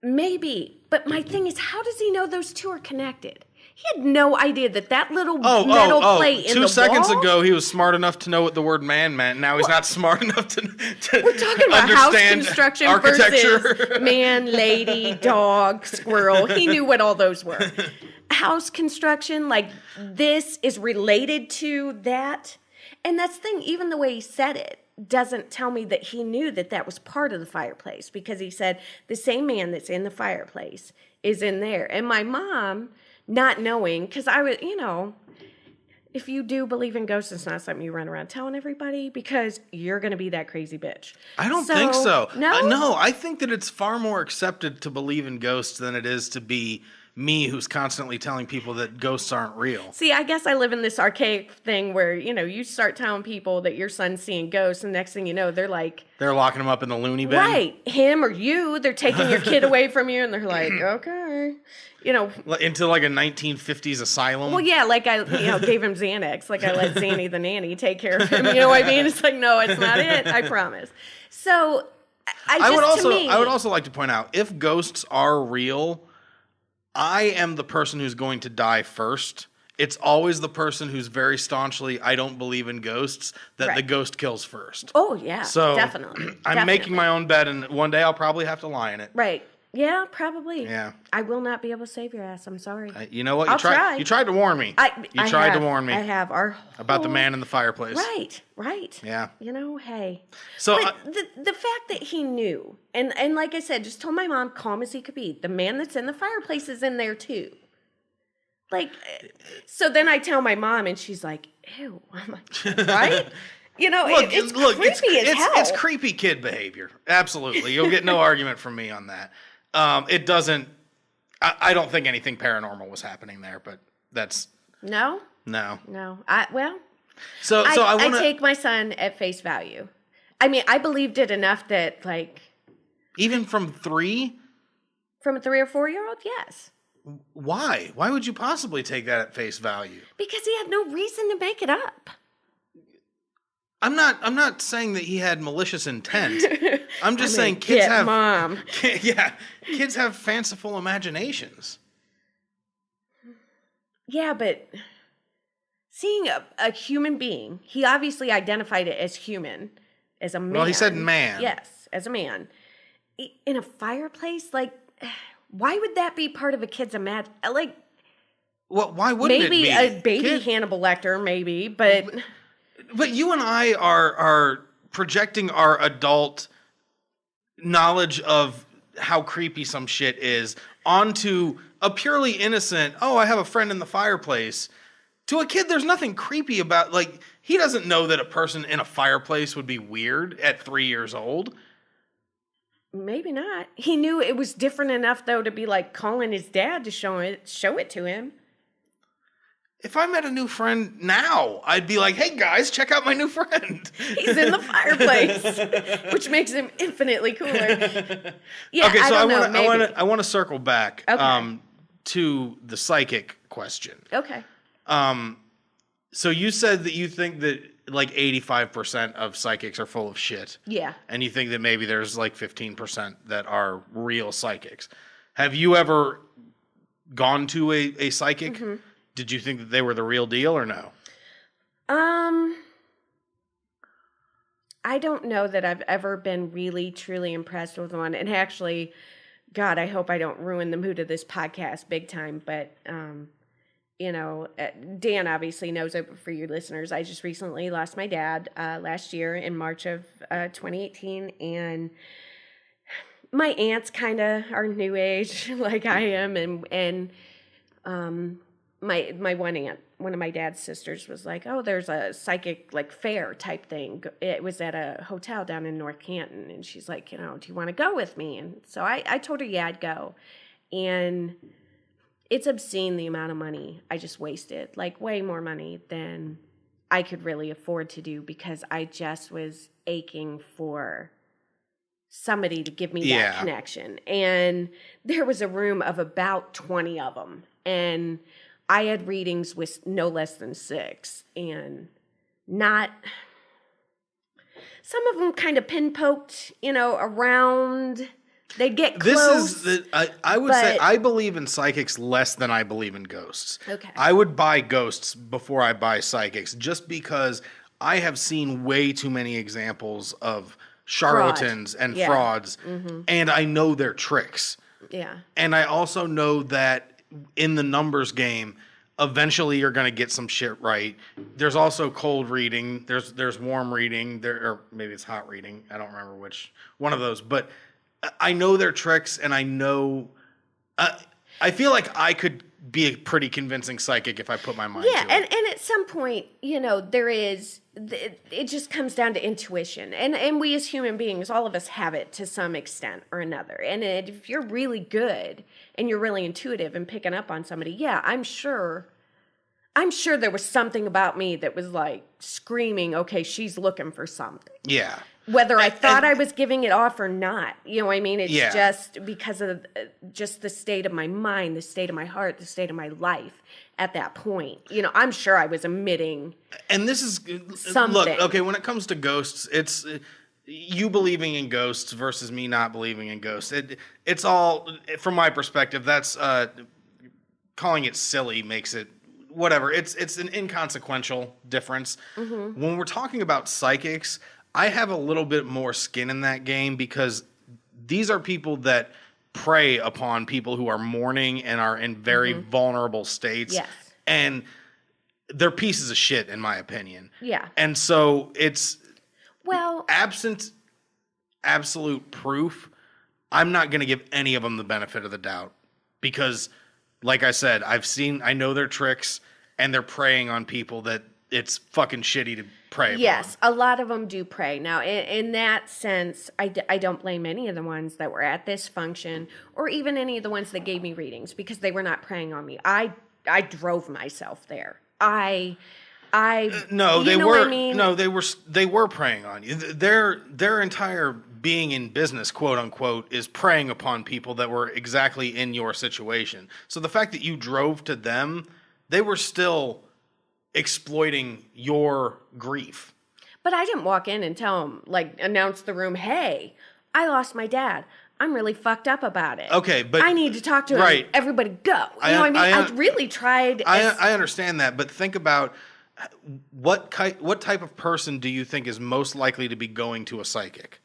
Maybe, but my thing is, how does he know those two are connected? He had no idea that little metal plate in the wall. 2 seconds ago, he was smart enough to know what the word man meant. Now he's not smart enough to we're talking about house construction architecture versus man, lady, dog, squirrel. He knew what all those were. House construction, this is related to that. And that's the thing, even the way he said it doesn't tell me that he knew that was part of the fireplace, because he said the same man that's in the fireplace is in there. And my mom, not knowing, because I was, if you do believe in ghosts, it's not something you run around telling everybody, because you're going to be that crazy bitch. I don't think so. No? No, I think that it's far more accepted to believe in ghosts than it is to be me, who's constantly telling people that ghosts aren't real. See, I guess I live in this archaic thing where, you start telling people that your son's seeing ghosts, and next thing you know, they're locking him up in the loony bin. Right. Him or you, they're taking your kid away from you, and they're like, okay. Into a 1950s asylum. Well, yeah, I gave him Xanax. I let Zanny the nanny take care of him. You know what I mean? It's no, it's not it. I promise. So, I would also like to point out, if ghosts are real, I am the person who's going to die first. It's always the person who's very staunchly, I don't believe in ghosts, that the ghost kills first. Oh, yeah, so definitely. I'm making my own bed, and one day I'll probably have to lie in it. Right. Yeah, probably. Yeah. I will not be able to save your ass. I'm sorry. You know what? I'll try. You tried to warn me. You tried to warn me. I have. About the man in the fireplace. Right. Yeah. Hey. So but the fact that he knew, and like I said, just told my mom, calm as he could be, the man that's in the fireplace is in there too. So then I tell my mom, and she's like, ew. I'm like, right? It's creepy as hell. It's creepy kid behavior. Absolutely. You'll get no argument from me on that. It doesn't... I don't think anything paranormal was happening there, but that's... No? No. I take my son at face value. I mean, I believed it enough that, Even from 3? From a 3 or 4-year-old, yes. Why? Why would you possibly take that at face value? Because he had no reason to make it up. I'm not saying that he had malicious intent. I'm just saying kids have... Mom. Yeah, kids have fanciful imaginations. Yeah, but seeing a human being, he obviously identified it as human, as a man. Well, he said man. Yes, as a man. In a fireplace? Why would that be part of a kid's Well, why wouldn't it be? Maybe a baby Hannibal Lecter, maybe, but... But you and I are projecting our adult knowledge of how creepy some shit is onto a purely innocent, I have a friend in the fireplace. To a kid, there's nothing creepy about, he doesn't know that a person in a fireplace would be weird at 3 years old. Maybe not. He knew it was different enough, though, to be calling his dad to show it to him. If I met a new friend now, I'd be like, hey guys, check out my new friend. He's in the fireplace, which makes him infinitely cooler. Yeah, okay, so I want to circle back to the psychic question. Okay. So you said that you think that 85% of psychics are full of shit. Yeah. And you think that maybe there's 15% that are real psychics. Have you ever gone to a psychic? Mm-hmm. Did you think that they were the real deal or no? I don't know that I've ever been really, truly impressed with one. And actually, God, I hope I don't ruin the mood of this podcast big time. But, Dan obviously knows it for you listeners. I just recently lost my dad last year in March of 2018. And my aunts kind of are new age like I am, and my one aunt, one of my dad's sisters, was like, "Oh, there's a psychic like fair type thing." It was at a hotel down in North Canton, and she's like, "Do you want to go with me?" And so I told her, "Yeah, I'd go." And it's obscene the amount of money I just wasted, like way more money than I could really afford to do, because I just was aching for somebody to give me that connection. And there was a room of about 20 of them. And I had readings with no less than 6. And not... Some of them kind of pinpoked, around... They'd get close. I would say I believe in psychics less than I believe in ghosts. Okay. I would buy ghosts before I buy psychics, just because I have seen way too many examples of charlatans and frauds, and I know their tricks. Yeah. And I also know that in the numbers game, eventually you're going to get some shit right. There's also cold reading. There's warm reading. Or maybe it's hot reading. I don't remember which one of those, but I know their tricks, and I know... I feel like I could be a pretty convincing psychic if I put my mind to it. And at some point, there is... It just comes down to intuition. And we as human beings, all of us have it to some extent or another. And if you're really good and you're really intuitive and picking up on somebody, I'm sure there was something about me that was like screaming, okay, she's looking for something. Yeah. Whether I thought I was giving it off or not. You know what I mean? It's just because of just the state of my mind, the state of my heart, the state of my life at that point. I'm sure I was emitting And this is... something. Look, okay, when it comes to ghosts, it's... You believing in ghosts versus me not believing in ghosts. It's all... From my perspective, that's... calling it silly makes it... Whatever. It's an inconsequential difference. Mm-hmm. When we're talking about psychics... I have a little bit more skin in that game, because these are people that prey upon people who are mourning and are in very vulnerable states. Yes. And they're pieces of shit, in my opinion. Yeah. And so it's... Well... Absent absolute proof, I'm not going to give any of them the benefit of the doubt. Because, like I said, I know their tricks, and they're preying on people that it's fucking shitty to prey upon. Yes, a lot of them do prey. Now, in that sense, I don't blame any of the ones that were at this function, or even any of the ones that gave me readings, because they were not preying on me. I drove myself there. No, they were. What I mean? No, they were preying on you. Their entire being in business, quote unquote, is preying upon people that were exactly in your situation. So the fact that you drove to them, they were still exploiting your grief. But I didn't walk in and tell them, announce the room, hey, I lost my dad. I'm really fucked up about it. Okay, but... I need to talk to him. Right. Everybody go. You know what I mean? I really tried... I understand that, but think about what type of person do you think is most likely to be going to a psychic?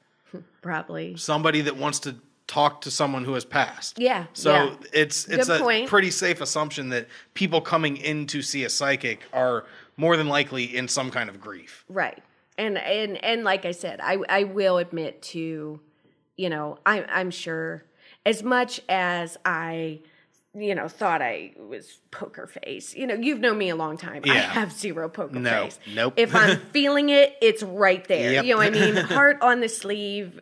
Probably. Somebody that wants to talk to someone who has passed. Yeah. So it's a point. Pretty safe assumption that people coming in to see a psychic are more than likely in some kind of grief. Right. And like I said, I will admit to, I'm sure as much as I, thought I was poker face. You've known me a long time. Yeah. I have zero poker face. Nope. If I'm feeling it, it's right there. Yep. You know what I mean? Heart on the sleeve,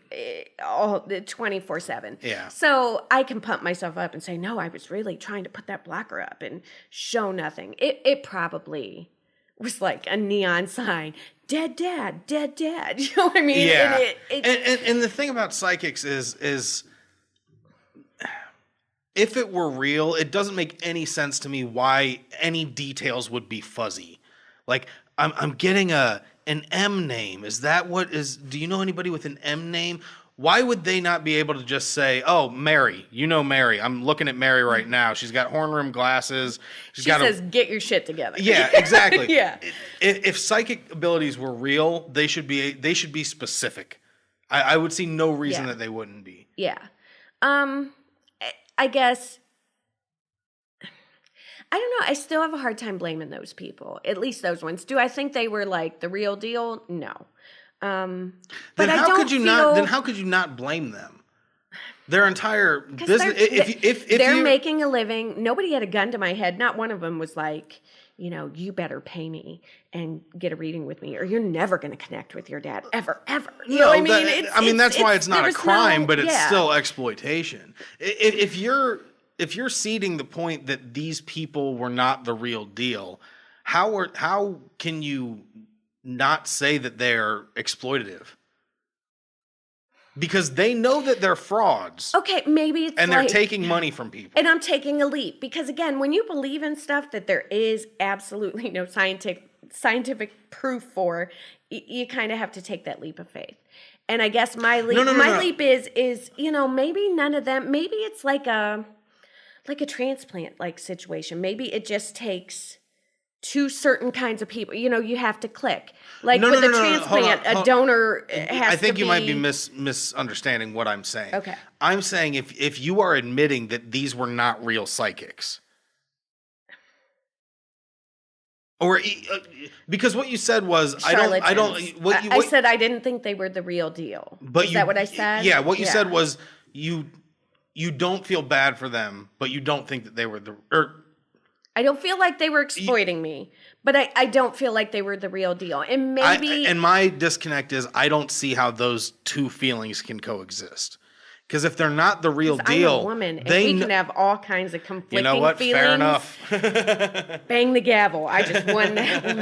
all 24/7. Yeah. So I can pump myself up and say, no, I was really trying to put that blocker up and show nothing. It probably was like a neon sign. Dead dad, dead dad. You know what I mean? Yeah. And the thing about psychics is if it were real, it doesn't make any sense to me why any details would be fuzzy. Like, I'm getting an M name. Is that what is... Do you know anybody with an M name? Why would they not be able to just say, oh, Mary, Mary. I'm looking at Mary right now. She's got horn-rimmed glasses. She says, get your shit together. Yeah, exactly. Yeah. If psychic abilities were real, they should be specific. I would see no reason that they wouldn't be. Yeah. I guess... I don't know. I still have a hard time blaming those people. At least those ones. Do I think they were like the real deal? No. But Then I how don't could you feel... Then how could you not blame them? Their entire business. If they're you making a living, nobody had a gun to my head. Not one of them was like, you better pay me and get a reading with me, or you're never going to connect with your dad ever, ever. You know what I mean? That's why it's not a crime, but it's yeah. still exploitation. If you're ceding the point that these people were not the real deal, how can you not say that they're exploitative? Because they know that they're frauds. Okay, maybe it's and they're taking money from people. And I'm taking a leap because, again, when you believe in stuff that there is absolutely no scientific proof for, you kind of have to take that leap of faith. And I guess my leap, leap is maybe none of them. Maybe it's like a transplant like situation. Maybe it just takes two certain kinds of people. You have to click. Like with a transplant, a donor has to be... I think you might be misunderstanding what I'm saying. Okay. I'm saying if you are admitting that these were not real psychics, or because what you said was I said I didn't think they were the real deal. Is that what I said? Yeah, what you said was you don't feel bad for them, but you don't think that they were I don't feel like they were exploiting me, but I don't feel like they were the real deal. And maybe... and my disconnect is I don't see how those two feelings can coexist. Because if they're not the real deal... I'm a woman, and we can have all kinds of conflicting feelings. Fair enough. Bang the gavel. I just won that one.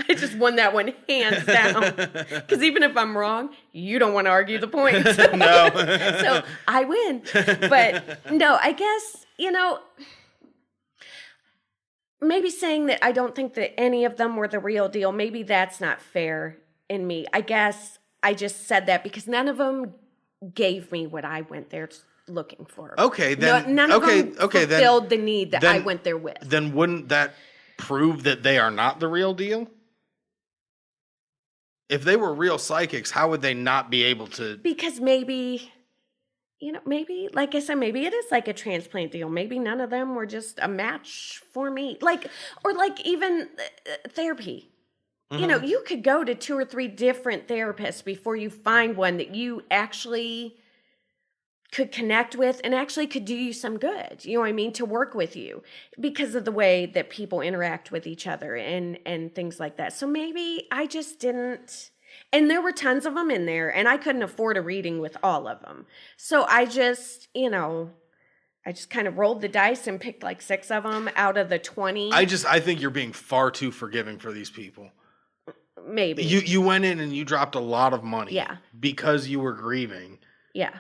I just won that one hands down. Because even if I'm wrong, you don't want to argue the point. No. So I win. But no, I guess, maybe saying that I don't think that any of them were the real deal, maybe that's not fair in me. I guess I just said that because none of them gave me what I went there looking for. Okay, then none of them fulfilled the need that I went there with. Then wouldn't that prove that they are not the real deal? If they were real psychics, how would they not be able to? Because maybe, maybe, like I said, maybe it is like a transplant deal. Maybe none of them were just a match for me. Or even therapy. Mm-hmm. You could go to 2 or 3 different therapists before you find one that you actually could connect with and actually could do you some good, to work with you because of the way that people interact with each other and things like that. So maybe I just didn't, and there were tons of them in there and I couldn't afford a reading with all of them. So I just, I just kind of rolled the dice and picked like 6 of them out of the 20. I think you're being far too forgiving for these people. Maybe. You went in and you dropped a lot of money. Yeah. Because you were grieving. Yeah.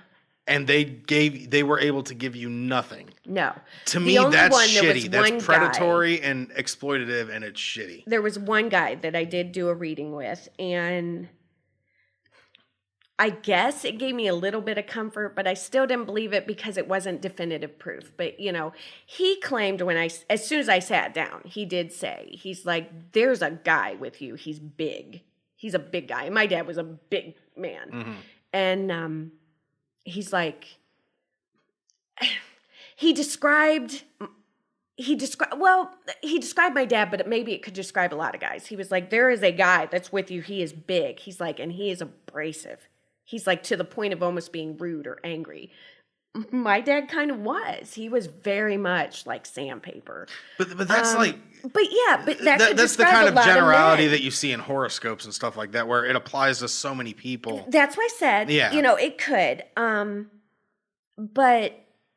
And they were able to give you nothing. No. To me, that's shitty. That's predatory and exploitative, and it's shitty. There was one guy that I did do a reading with, and I guess it gave me a little bit of comfort, but I still didn't believe it because it wasn't definitive proof. But, he claimed as soon as I sat down, he did say, he's like, there's a guy with you. He's big. He's a big guy. My dad was a big man. Mm-hmm. And he's like, he described my dad, but maybe it could describe a lot of guys. He was like, there is a guy that's with you. He is big. He's like, and he is abrasive. He's like to the point of almost being rude or angry. My dad kind of was. He was very much like sandpaper. But that's But that's the kind of generality that you see in horoscopes and stuff like that, where it applies to so many people. That's why I said, it could. But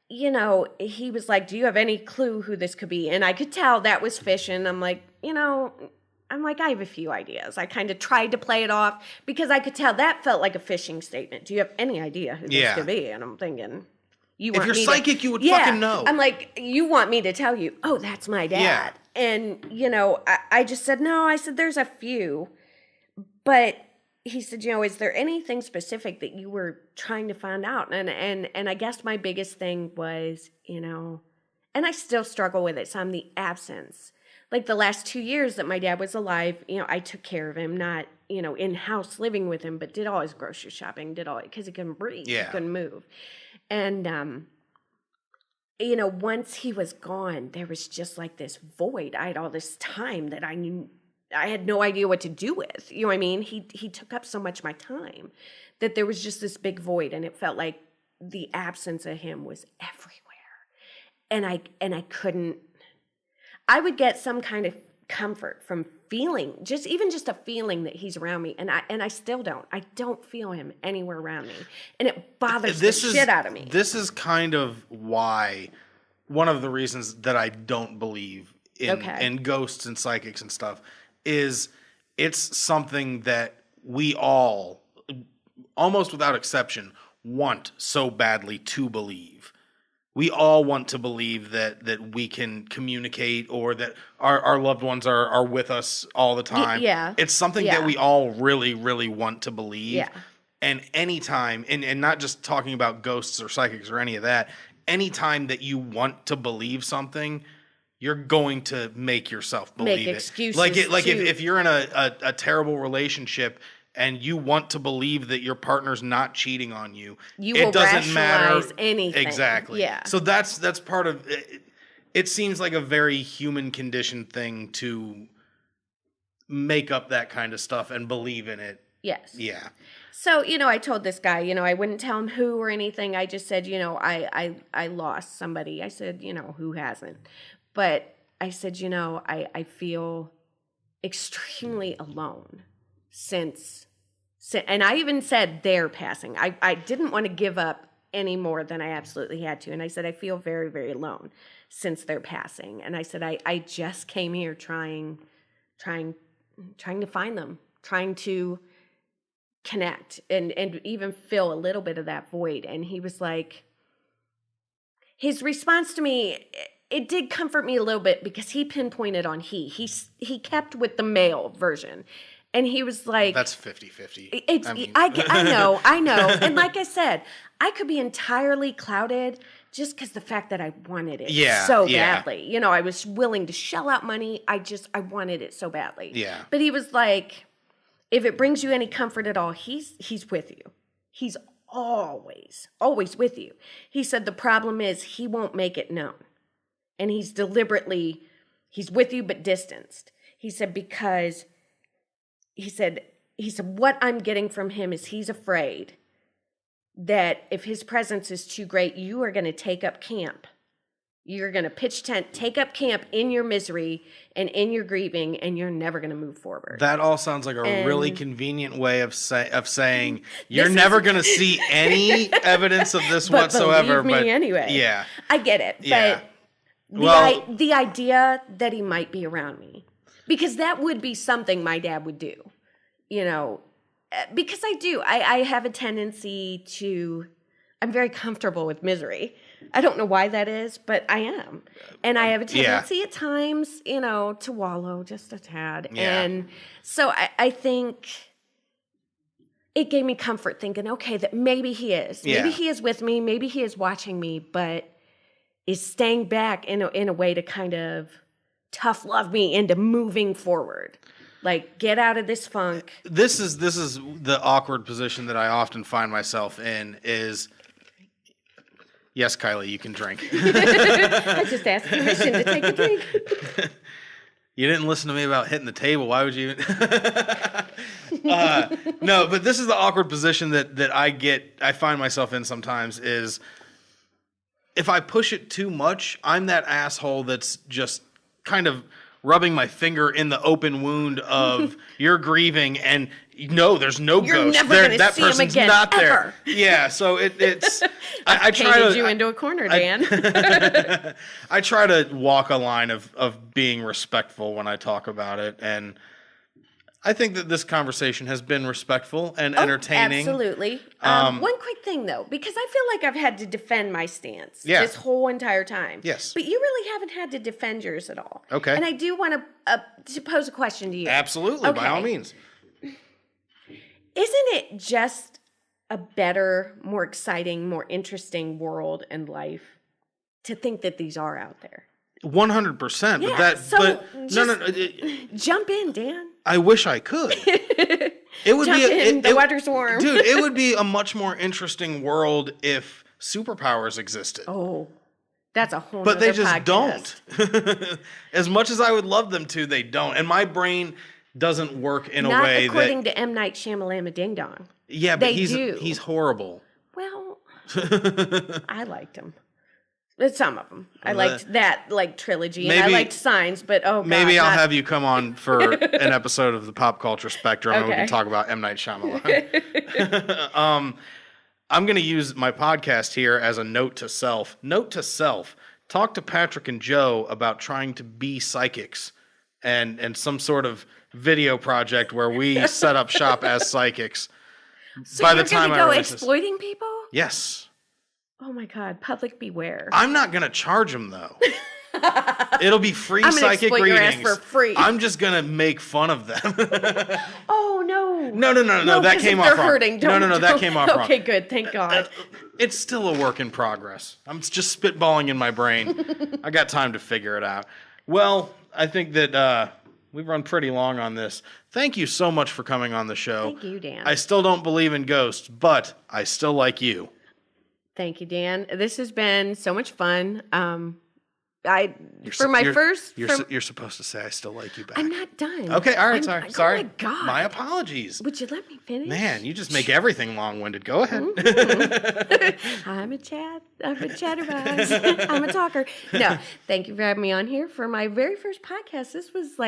he was like, do you have any clue who this could be? And I could tell that was fishing. I'm like, I have a few ideas. I kind of tried to play it off because I could tell that felt like a fishing statement. Do you have any idea who this could be? And I'm thinking, if you're psychic, you would fucking know. I'm like, you want me to tell you, oh, that's my dad. Yeah. And, I just said, no. I said, there's a few. But he said, is there anything specific that you were trying to find out? And I guess my biggest thing was, and I still struggle with it. So I'm the absence. Like the last 2 years that my dad was alive, I took care of him, not, in-house living with him, but did all his grocery shopping, because he couldn't breathe, he couldn't move. And, once he was gone, there was just like this void. I had all this time that I had no idea what to do with. You know what I mean? He took up so much of my time that there was just this big void, and it felt like the absence of him was everywhere. And I couldn't, I would get some kind of comfort from feeling, just a feeling that he's around me. And I still don't. I don't feel him anywhere around me. And it bothers the shit out of me. This is kind of why, one of the reasons that I don't believe in ghosts and psychics and stuff is it's something that we all, almost without exception, want so badly to believe. We all want to believe that we can communicate or that our loved ones are with us all the time. Yeah. It's something that we all really, really want to believe. Yeah. And anytime, and not just talking about ghosts or psychics or any of that, anytime that you want to believe something, you're going to make yourself believe it. Excuses. If you're in a terrible relationship and you want to believe that your partner's not cheating on you, it doesn't matter anything. Exactly. Yeah. So that's part of it. It seems like a very human condition thing to make up that kind of stuff and believe in it. Yes. Yeah. So, I told this guy, I wouldn't tell him who or anything. I just said, I lost somebody. I said, who hasn't? But I said, I feel extremely alone since, and I even said their passing. I didn't want to give up any more than I absolutely had to. And I said, I feel very, very alone since their passing. And I said, I just came here trying to find them, trying to connect and even fill a little bit of that void. And he was like, his response to me, it did comfort me a little bit because he pinpointed on he kept with the male version. And he was like, that's 50-50. I know. And like I said, I could be entirely clouded just because the fact that I wanted it so badly. I was willing to shell out money. I wanted it so badly. Yeah. But he was like, if it brings you any comfort at all, he's with you. He's always with you. He said the problem is he won't make it known. And he's with you but distanced. He said because he said what I'm getting from him is he's afraid that if his presence is too great, you are going to take up camp. You're going to pitch tent, take up camp in your misery and in your grieving, and you're never going to move forward. That all sounds like a really convenient way of saying you're never going to see any evidence of this whatsoever. Believe me anyway. Yeah, I get it. Yeah. But the idea that he might be around me, because that would be something my dad would do, because I have a tendency to, I'm very comfortable with misery. I don't know why that is, but I am. And I have a tendency at times, to wallow just a tad. Yeah. And so I think it gave me comfort thinking, okay, that maybe he is. Maybe he is with me. Maybe he is watching me, but is staying back in a way to kind of tough love me into moving forward. Like, get out of this funk. This is the awkward position that I often find myself in is, yes, Kylie, you can drink. I just asked permission to take a drink. You didn't listen to me about hitting the table. Why would you even? No, but this is the awkward position that I find myself in sometimes is if I push it too much, I'm that asshole that's just kind of rubbing my finger in the open wound of you're grieving and there's no you're ghost. Never gonna that see person's him again, not ever. there. Yeah, so it's I try painted to you into a corner, Dan. I try to walk a line of being respectful when I talk about it, and I think that this conversation has been respectful and entertaining. Absolutely. One quick thing, though, because I feel like I've had to defend my stance this whole entire time. Yes. But you really haven't had to defend yours at all. Okay. And I do want to pose a question to you. Absolutely, by all means. Isn't it just a better, more exciting, more interesting world and life to think that these are out there? 100%. Yeah, No. Jump in, Dan. I wish I could. It would the water's warm. Dude, it would be a much more interesting world if superpowers existed. Oh, that's a whole But they nother just podcast. don't. As much as I would love them to, they don't. And my brain doesn't work in a way that... Not according to M. Night Shyamalan Ding Dong. Yeah, but do. he's horrible. Well... I liked them. Some of them. I liked that trilogy, and I liked Signs, but maybe I'll have you come on for an episode of the Pop Culture Spectrum, and we can talk about M. Night Shyamalan. I'm going to use my podcast here as a note to self. Note to self: talk to Patrick and Joe about trying to be psychics, and some sort of video project where we set up shop as psychics. So by the time I go exploiting people? Yes. Oh my God! Public beware. I'm not gonna charge them though. It'll be free psychic readings. Your ass for free. I'm just gonna make fun of them. Oh no! No! That came off wrong. Hurting. No! That came off wrong. Okay, good. Thank God. It's still a work in progress. I'm just spitballing in my brain. I got time to figure it out. Well, I think that we've run pretty long on this. Thank you so much for coming on the show. Thank you, Dan. I still don't believe in ghosts, but I still like you. Thank you, Dan. This has been so much fun. You're supposed to say I still like you back. I'm not done. Okay, all right, sorry. Oh my God. My apologies. Would you let me finish? Man, you just make everything long-winded. Go ahead. I'm a chatterbox. I'm a talker. No, thank you for having me on here for my very first podcast. This was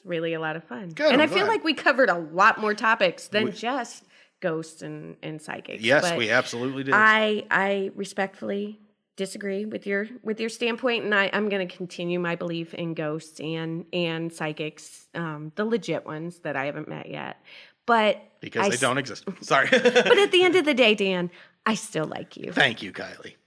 really a lot of fun. Good, and I'm I feel glad. like we covered a lot more topics than just ghosts and psychics. Yes, but we absolutely did. I respectfully disagree with your standpoint, and I'm going to continue my belief in ghosts and psychics, the legit ones that I haven't met yet. But because they don't exist. Sorry. But at the end of the day, Dan, I still like you. Thank you, Kylie.